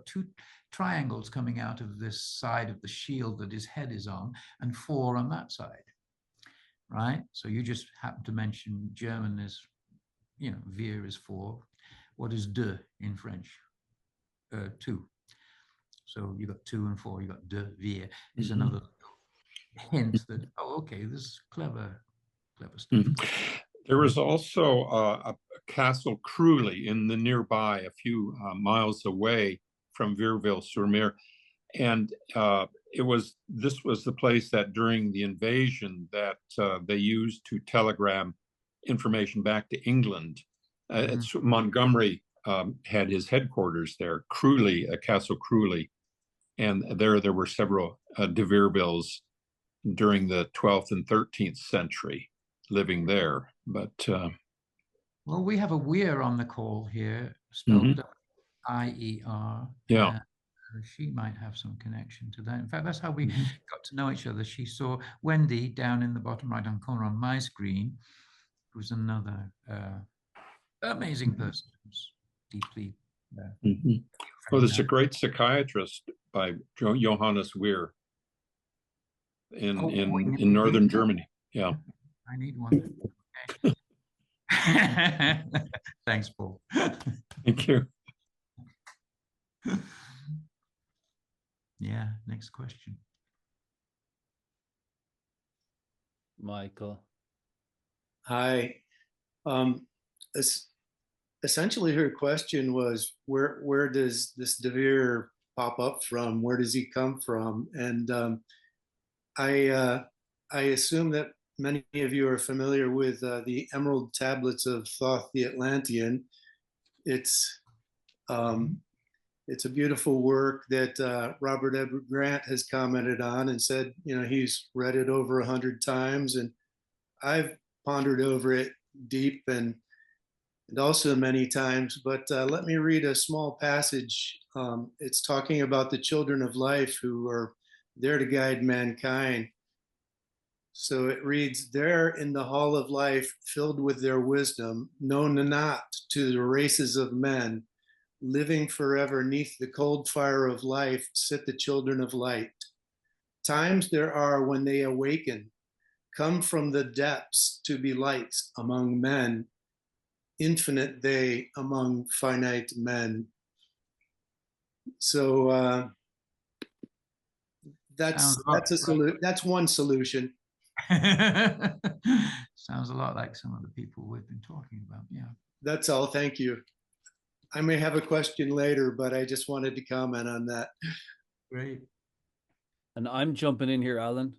[SPEAKER 1] two triangles coming out of this side of the shield that his head is on, and four on that side. Right. So you just happen to mention German is, Vire is four. What is de in French? Two. So you got 2 and 4, you got de Vire is another hint that, okay, this is clever stuff.
[SPEAKER 10] There is also a Castle Cruelly in the nearby, a few miles away from Vireville-sur-Mer, and this was the place that during the invasion that they used to telegram information back to England. It's Montgomery had his headquarters there, Cruelly, Castle Cruelly, and there were several de Virevilles during the 12th and 13th century living there. But
[SPEAKER 1] well, we have a weir on the call here, spelled I-E-R.
[SPEAKER 10] Yeah.
[SPEAKER 1] She might have some connection to that. In fact, that's how we got to know each other. She saw Wendy down in the bottom right-hand corner on my screen, who's another amazing person who's deeply.
[SPEAKER 10] Well, there's a great psychiatrist by Johannes Weir in northern Germany. Yeah.
[SPEAKER 1] I need one. Thanks, Paul.
[SPEAKER 10] Thank you.
[SPEAKER 1] Yeah, next question.
[SPEAKER 3] Michael.
[SPEAKER 23] Hi. Essentially, her question was, where does this De Vere pop up from? Where does he come from? And I assume that many of you are familiar with the Emerald Tablets of Thoth the Atlantean. It's a beautiful work that Robert Edward Grant has commented on and said, he's read it over 100 times, and I've pondered over it deep and also many times. But let me read a small passage. It's talking about the children of life who are there to guide mankind. So it reads, there in the hall of life, filled with their wisdom, known not to the races of men, living forever neath the cold fire of life, sit the children of light. Times there are when they awaken, come from the depths to be lights among men, infinite they among finite men. So that's one solution.
[SPEAKER 1] Sounds a lot like some of the people we've been talking about. Yeah.
[SPEAKER 23] That's all. Thank you. I may have a question later, but I just wanted to comment on that.
[SPEAKER 1] Great.
[SPEAKER 3] And I'm jumping in here, Alan.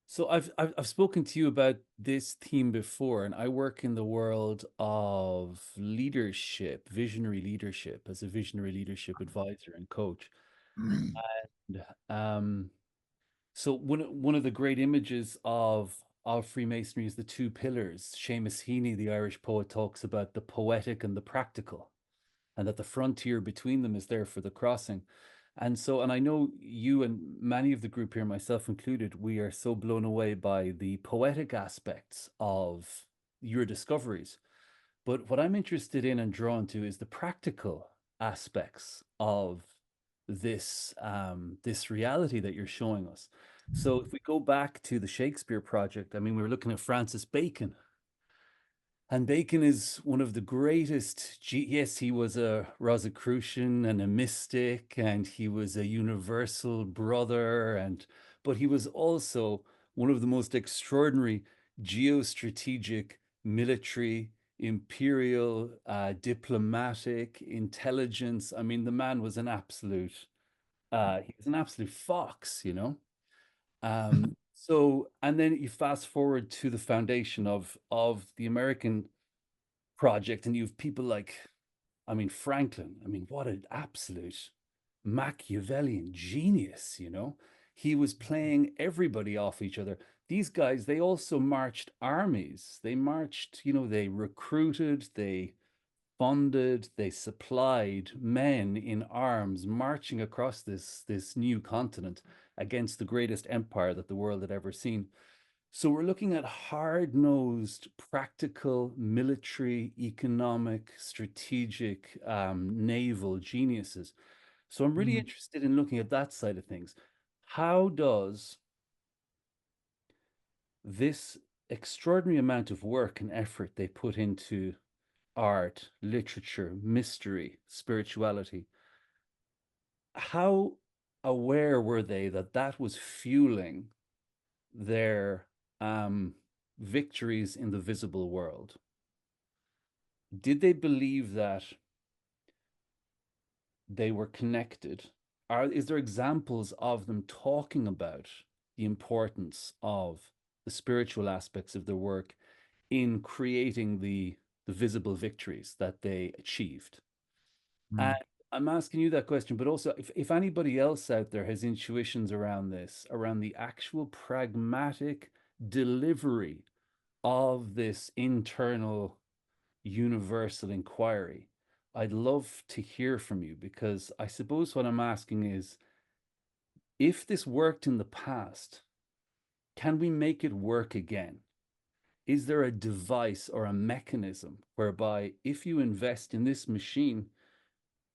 [SPEAKER 3] So I've spoken to you about this theme before, and I work in the world of leadership, visionary leadership, as a visionary leadership advisor and coach. And so one of the great images of Freemasonry is the two pillars. Seamus Heaney, the Irish poet, talks about the poetic and the practical, and that the frontier between them is there for the crossing. And I know you and many of the group here, myself included, we are so blown away by the poetic aspects of your discoveries. But what I'm interested in and drawn to is the practical aspects of this reality that you're showing us. So if we go back to the Shakespeare project, I mean, we were looking at Francis Bacon. And Bacon is one of the greatest. Yes, he was a Rosicrucian and a mystic, and he was a universal brother, but he was also one of the most extraordinary geostrategic, military, imperial, diplomatic, intelligence. I mean, the man was an absolute, he was an absolute fox, So, and then you fast forward to the foundation of the American project, and you have people like, I mean, Franklin. I mean, what an absolute Machiavellian genius, He was playing everybody off each other. These guys, they also marched armies. They marched, they recruited, they funded, they supplied men in arms marching across this new continent against the greatest empire that the world had ever seen. So we're looking at hard-nosed, practical, military, economic, strategic, naval geniuses. So I'm really interested in looking at that side of things. How does this extraordinary amount of work and effort they put into art, literature, mystery, spirituality, how aware were they that that was fueling their victories in the visible world, did they believe that they were connected? Is there examples of them talking about the importance of the spiritual aspects of their work in creating the visible victories that they achieved? And I'm asking you that question, but also if anybody else out there has intuitions around this, around the actual pragmatic delivery of this internal universal inquiry, I'd love to hear from you, because I suppose what I'm asking is, if this worked in the past, can we make it work again? Is there a device or a mechanism whereby if you invest in this machine,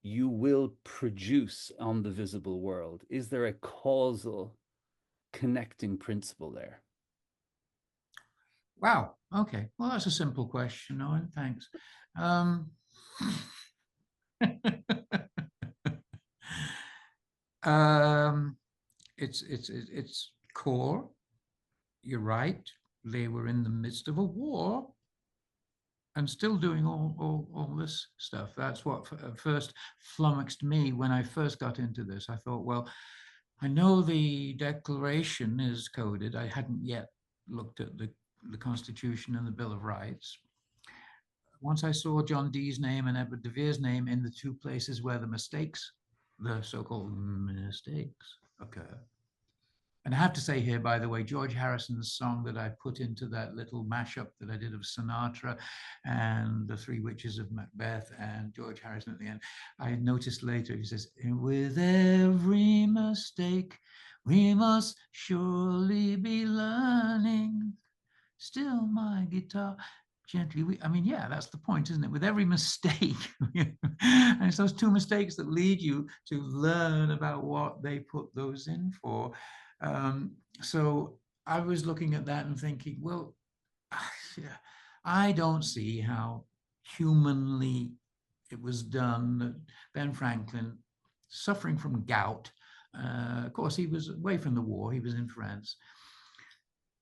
[SPEAKER 3] you will produce on the visible world? Is there a causal connecting principle there?
[SPEAKER 1] Wow. Okay. Well, that's a simple question, Owen. Thanks. It's core. You're right. They were in the midst of a war and still doing all this stuff. That's what first flummoxed me when I first got into this. I thought, well, I know the Declaration is coded. I hadn't yet looked at the Constitution and the Bill of Rights. Once I saw John Dee's name and Edward de Vere's name in the two places where the mistakes, the so-called mistakes, occur. And I have to say here, by the way, George Harrison's song that I put into that little mashup that I did of Sinatra and The Three Witches of Macbeth and George Harrison at the end, I noticed later, he says, with every mistake, we must surely be learning. Still my guitar gently. I mean, yeah, that's the point, isn't it? With every mistake, and it's those two mistakes that lead you to learn about what they put those in for. So I was looking at that and thinking, well, I don't see how humanly it was done that Ben Franklin, suffering from gout, of course, he was away from the war, he was in France,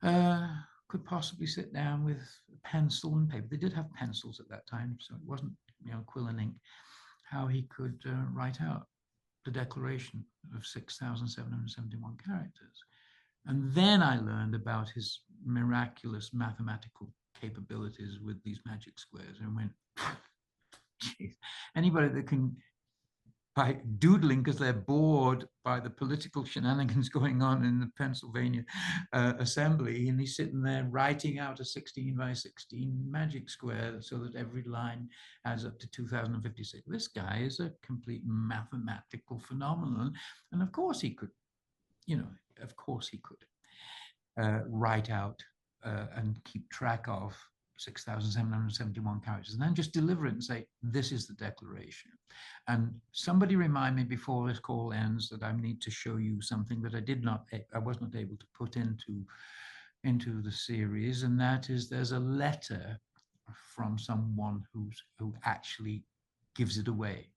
[SPEAKER 1] could possibly sit down with a pencil and paper. They did have pencils at that time, so it wasn't, quill and ink, how he could write out the Declaration of 6,771 characters. And then I learned about his miraculous mathematical capabilities with these magic squares and went, geez, anybody that can, by doodling because they're bored by the political shenanigans going on in the Pennsylvania assembly, and he's sitting there writing out a 16 by 16 magic square so that every line adds up to 2056. This guy is a complete mathematical phenomenon. And of course he could, of course he could write out and keep track of 6,771 characters, and then just deliver it and say, this is the Declaration. And somebody remind me before this call ends that I need to show you something that I was not able to put into the series, and that is there's a letter from someone who actually gives it away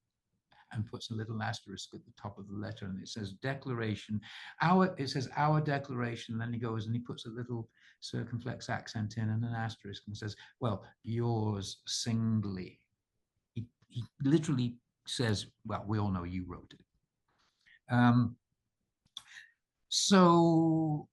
[SPEAKER 1] and puts a little asterisk at the top of the letter, and it says Declaration. It says our Declaration, and then he goes and he puts a little circumflex accent in and an asterisk and says, well, yours singly. He literally says, well, we all know you wrote it. So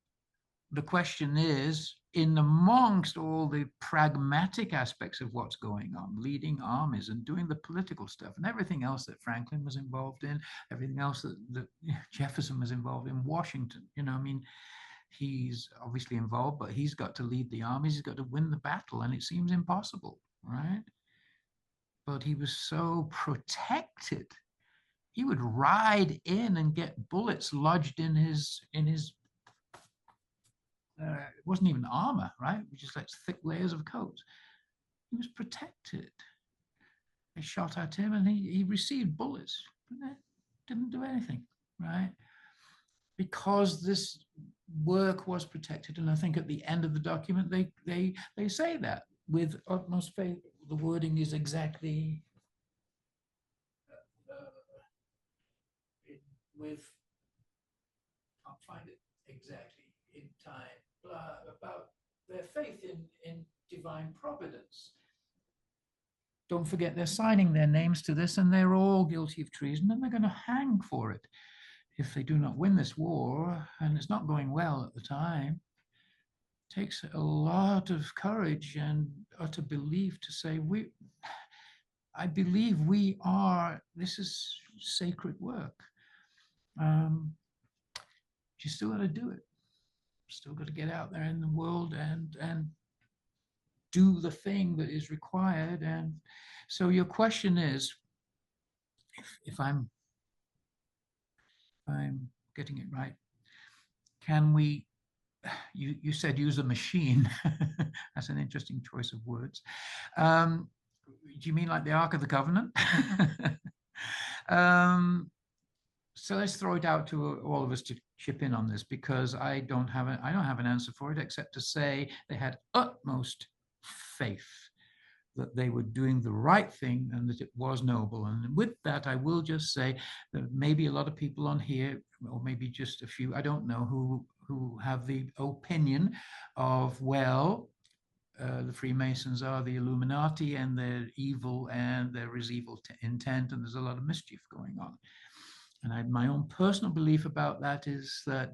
[SPEAKER 1] the question is, in amongst all the pragmatic aspects of what's going on, leading armies and doing the political stuff and everything else that Franklin was involved in, everything else that Jefferson was involved in, Washington, he's obviously involved, but he's got to lead the armies, he's got to win the battle, and it seems impossible, right? But he was so protected. He would ride in and get bullets lodged in his it wasn't even armor, right? It was just like thick layers of coats. He was protected. They shot at him and he received bullets, but didn't do anything, right? Because this work was protected. And I think at the end of the document, they say that with utmost faith. The wording is exactly I'll find it exactly in time, about their faith in divine providence. Don't forget, they're signing their names to this, and they're all guilty of treason, and they're going to hang for it if they do not win this war. And it's not going well at the time. It takes a lot of courage and utter belief to say, I believe this is sacred work. You still got to do it. Still got to get out there in the world and do the thing that is required. And so your question is, if I'm getting it right, can we, you said use a machine. That's an interesting choice of words. Do you mean like the Ark of the Covenant? So let's throw it out to all of us to chip in on this, because I don't have an answer for it, except to say they had utmost faith that they were doing the right thing and that it was noble. And with that, I will just say that maybe a lot of people on here, or maybe just a few, I don't know, who have the opinion of, well, the Freemasons are the Illuminati and they're evil and there is evil intent and there's a lot of mischief going on. And my own personal belief about that is that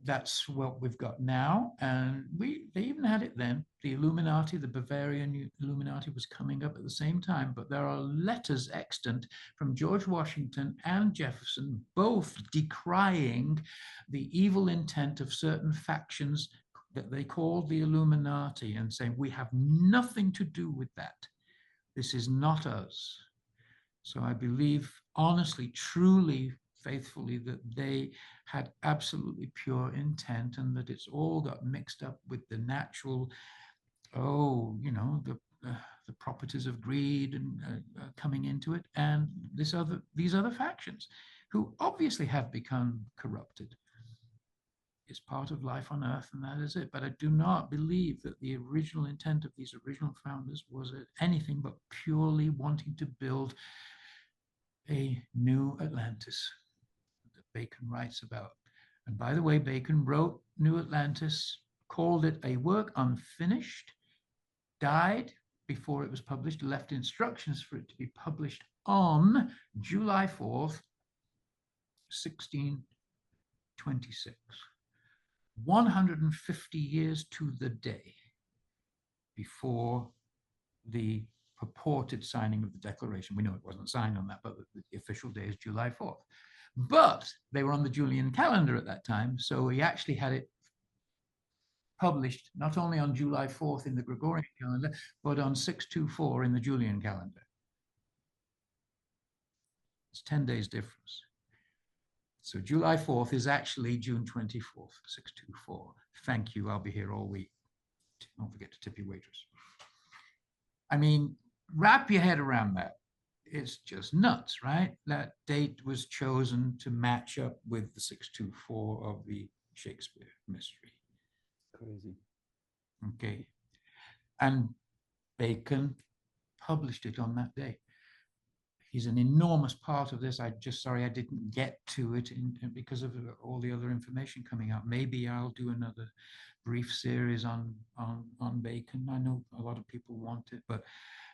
[SPEAKER 1] that's what we've got now. And they even had it then. The Illuminati, the Bavarian Illuminati, was coming up at the same time. But there are letters extant from George Washington and Jefferson, both decrying the evil intent of certain factions that they called the Illuminati, and saying, we have nothing to do with that. This is not us. So I believe honestly, truly, faithfully, that they had absolutely pure intent, and that it's all got mixed up with the natural, the properties of greed and coming into it, and these other factions who obviously have become corrupted. It's part of life on earth, and that is it. But I do not believe that the original intent of these original founders was anything but purely wanting to build a new Atlantis that Bacon writes about. And by the way, Bacon wrote New Atlantis, called it a work unfinished, died before it was published, left instructions for it to be published on July 4th, 1626. 150 years to the day before the purported signing of the Declaration. We know it wasn't signed on that, but the official day is July 4th. But they were on the Julian calendar at that time, so he actually had it published not only on July 4th in the Gregorian calendar, but on 624 in the Julian calendar. It's 10 days difference. So July 4th is actually June 24th, 624. Thank you, I'll be here all week. Don't forget to tip your waitress. I mean, wrap your head around that. It's just nuts, right? That date was chosen to match up with the 624 of the Shakespeare mystery.
[SPEAKER 3] Crazy.
[SPEAKER 1] Okay. And Bacon published it on that day. He's an enormous part of this. Sorry I didn't get to it because of all the other information coming out. Maybe I'll do another brief series on Bacon. I know a lot of people want it, but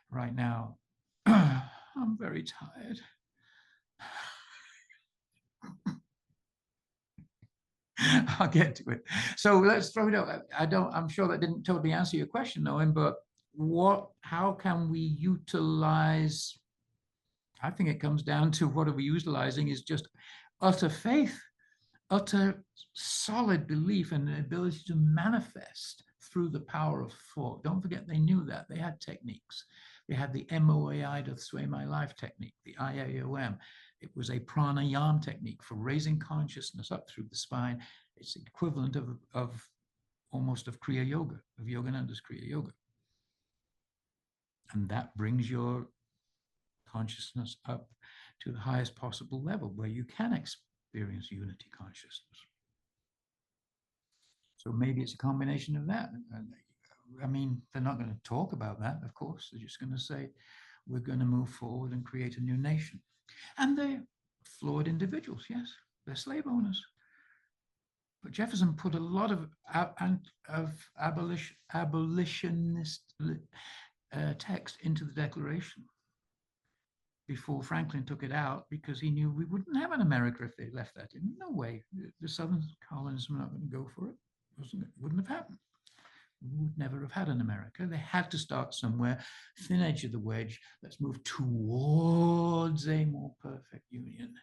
[SPEAKER 1] right now I'm very tired. I'll get to it. So let's throw it out. I'm sure that didn't totally answer your question, Owen, but how can we utilize? I think it comes down to what are we utilizing is just utter faith, utter solid belief, and the ability to manifest through the power of thought. Don't forget, they knew that. They had techniques. They had the MOAI, doth sway my life technique, the IAOM. It was a pranayama technique for raising consciousness up through the spine. It's equivalent of almost of Kriya Yoga, of Yogananda's Kriya Yoga. And that brings your consciousness up to the highest possible level where you can experience unity consciousness. So maybe it's a combination of that. I mean, they're not going to talk about that, of course. They're just going to say, we're going to move forward and create a new nation. And they're flawed individuals, yes. They're slave owners. But Jefferson put a lot of abolitionist text into the Declaration before Franklin took it out, because he knew we wouldn't have an America if they left that in. No way. The Southern colonists were not going to go for it. It wouldn't have happened. We would never have had an America. They had to start somewhere, thin edge of the wedge. Let's move towards a more perfect union.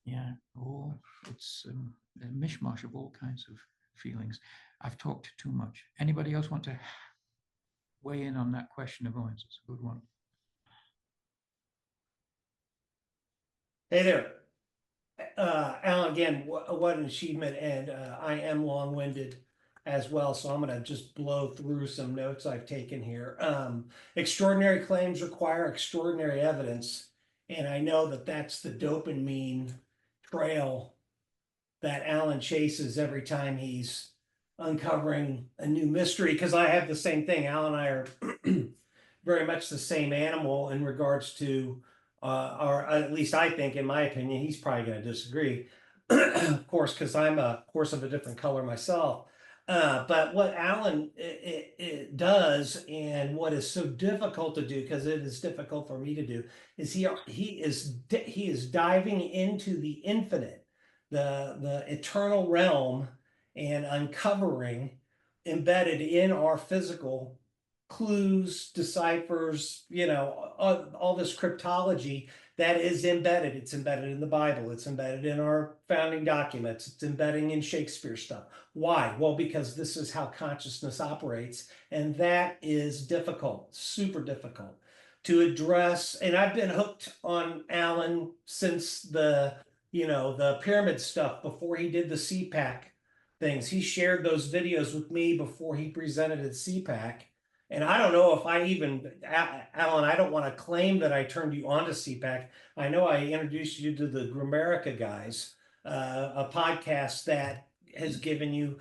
[SPEAKER 1] Yeah, it's a mishmash of all kinds of feelings. I've talked too much. Anybody else want to weigh in on that question of Owens? It's a good one.
[SPEAKER 9] Hey there. Alan, again, what an achievement. And I am long-winded as well, so I'm going to just blow through some notes I've taken here. Extraordinary claims require extraordinary evidence. And I know that that's the dopamine trail that Alan chases every time he's uncovering a new mystery, because I have the same thing. Alan and I are very much the same animal in regards to or at least I think, in my opinion, he's probably going to disagree, of course, because I'm a horse of a different color myself. But what Alan it does, and what is so difficult to do, because it is difficult for me to do, is he is diving into the infinite, the eternal realm, and uncovering embedded in our physical clues, deciphers, all this cryptology that is embedded. It's embedded in the Bible. It's embedded in our founding documents. It's embedding in Shakespeare stuff. Why? Well, because this is how consciousness operates. And that is difficult, super difficult to address. And I've been hooked on Alan since the pyramid stuff, before he did the CPAC things. He shared those videos with me before he presented at CPAC. And I don't know if I even, Alan, I don't want to claim that I turned you on to CPAC. I know I introduced you to the Grammarica guys, a podcast that has given you,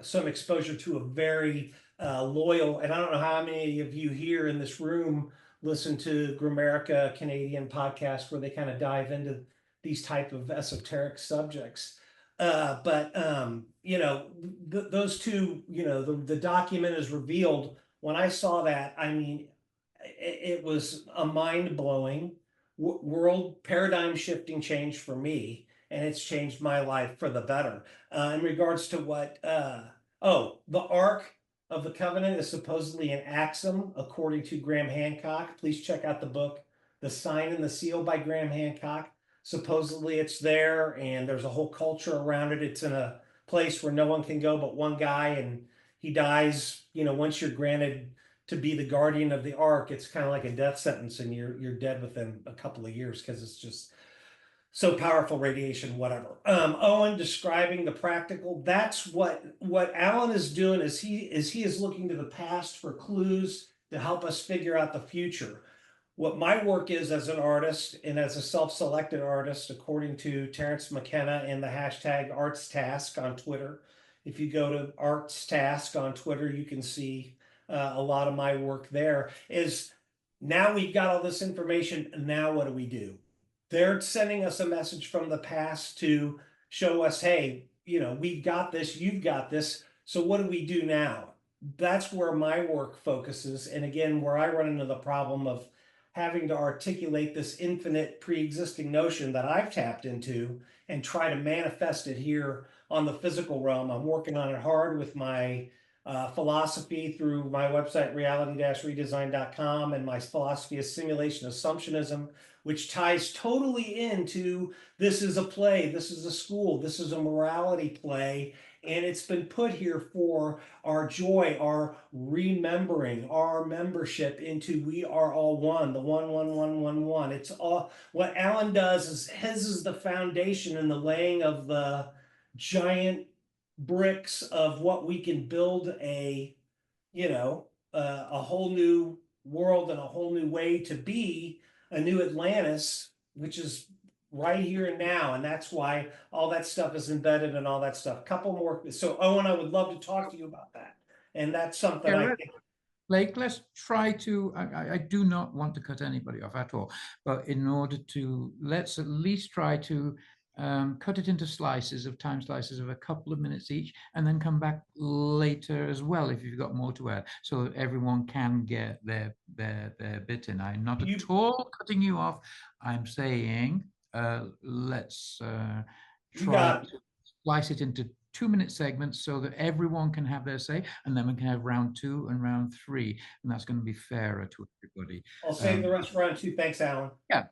[SPEAKER 9] some exposure to a very loyal, and I don't know how many of you here in this room listen to Grammarica Canadian podcast, where they kind of dive into these type of esoteric subjects. Those two, the document is revealed. When I saw that, I mean, it was a mind-blowing world paradigm shifting change for me, and it's changed my life for the better. In regards to what, the Ark of the Covenant is supposedly an axiom, according to Graham Hancock. Please check out the book, The Sign and the Seal by Graham Hancock. Supposedly it's there, and there's a whole culture around it. It's in a place where no one can go but one guy, and he dies. Once you're granted to be the guardian of the Ark, it's kind of like a death sentence, and you're dead within a couple of years, because it's just so powerful, radiation, whatever. Owen describing the practical. That's what Alan is doing. Is he is looking to the past for clues to help us figure out the future. What my work is as an artist, and as a self-selected artist, according to Terrence McKenna and the hashtag ArtsTask on Twitter. If you go to ArtsTask on Twitter, you can see a lot of my work there. Is now we've got all this information, now what do we do? They're sending us a message from the past to show us, hey, we've got this, you've got this, so what do we do now? That's where my work focuses, and again, where I run into the problem of having to articulate this infinite pre-existing notion that I've tapped into and try to manifest it here on the physical realm. I'm working on it hard with my philosophy through my website, reality-redesign.com, and my philosophy is simulation assumptionism, which ties totally into this is a play, this is a school, this is a morality play, and it's been put here for our joy, our remembering, our membership into we are all one, the 1-1-1-1-1. It's all what Alan does is his is the foundation and the laying of the giant bricks of what we can build a whole new world and a whole new way to be a new Atlantis, which is right here and now. And that's why all that stuff is embedded and all that stuff. Couple more. So Owen, I would love to talk to you about that. And that's something I think.
[SPEAKER 1] Blake, let's try to, I do not want to cut anybody off at all, but in order to, let's at least try to cut it into time slices of a couple of minutes each, and then come back later as well if you've got more to add, so that everyone can get their bit in. I'm not at all cutting you off. I'm saying let's try to slice it into 2-minute segments so that everyone can have their say, and then we can have round 2 and round 3, and that's going to be fairer to everybody.
[SPEAKER 9] I'll save the rest for round 2. Thanks, Alan.
[SPEAKER 1] Yeah,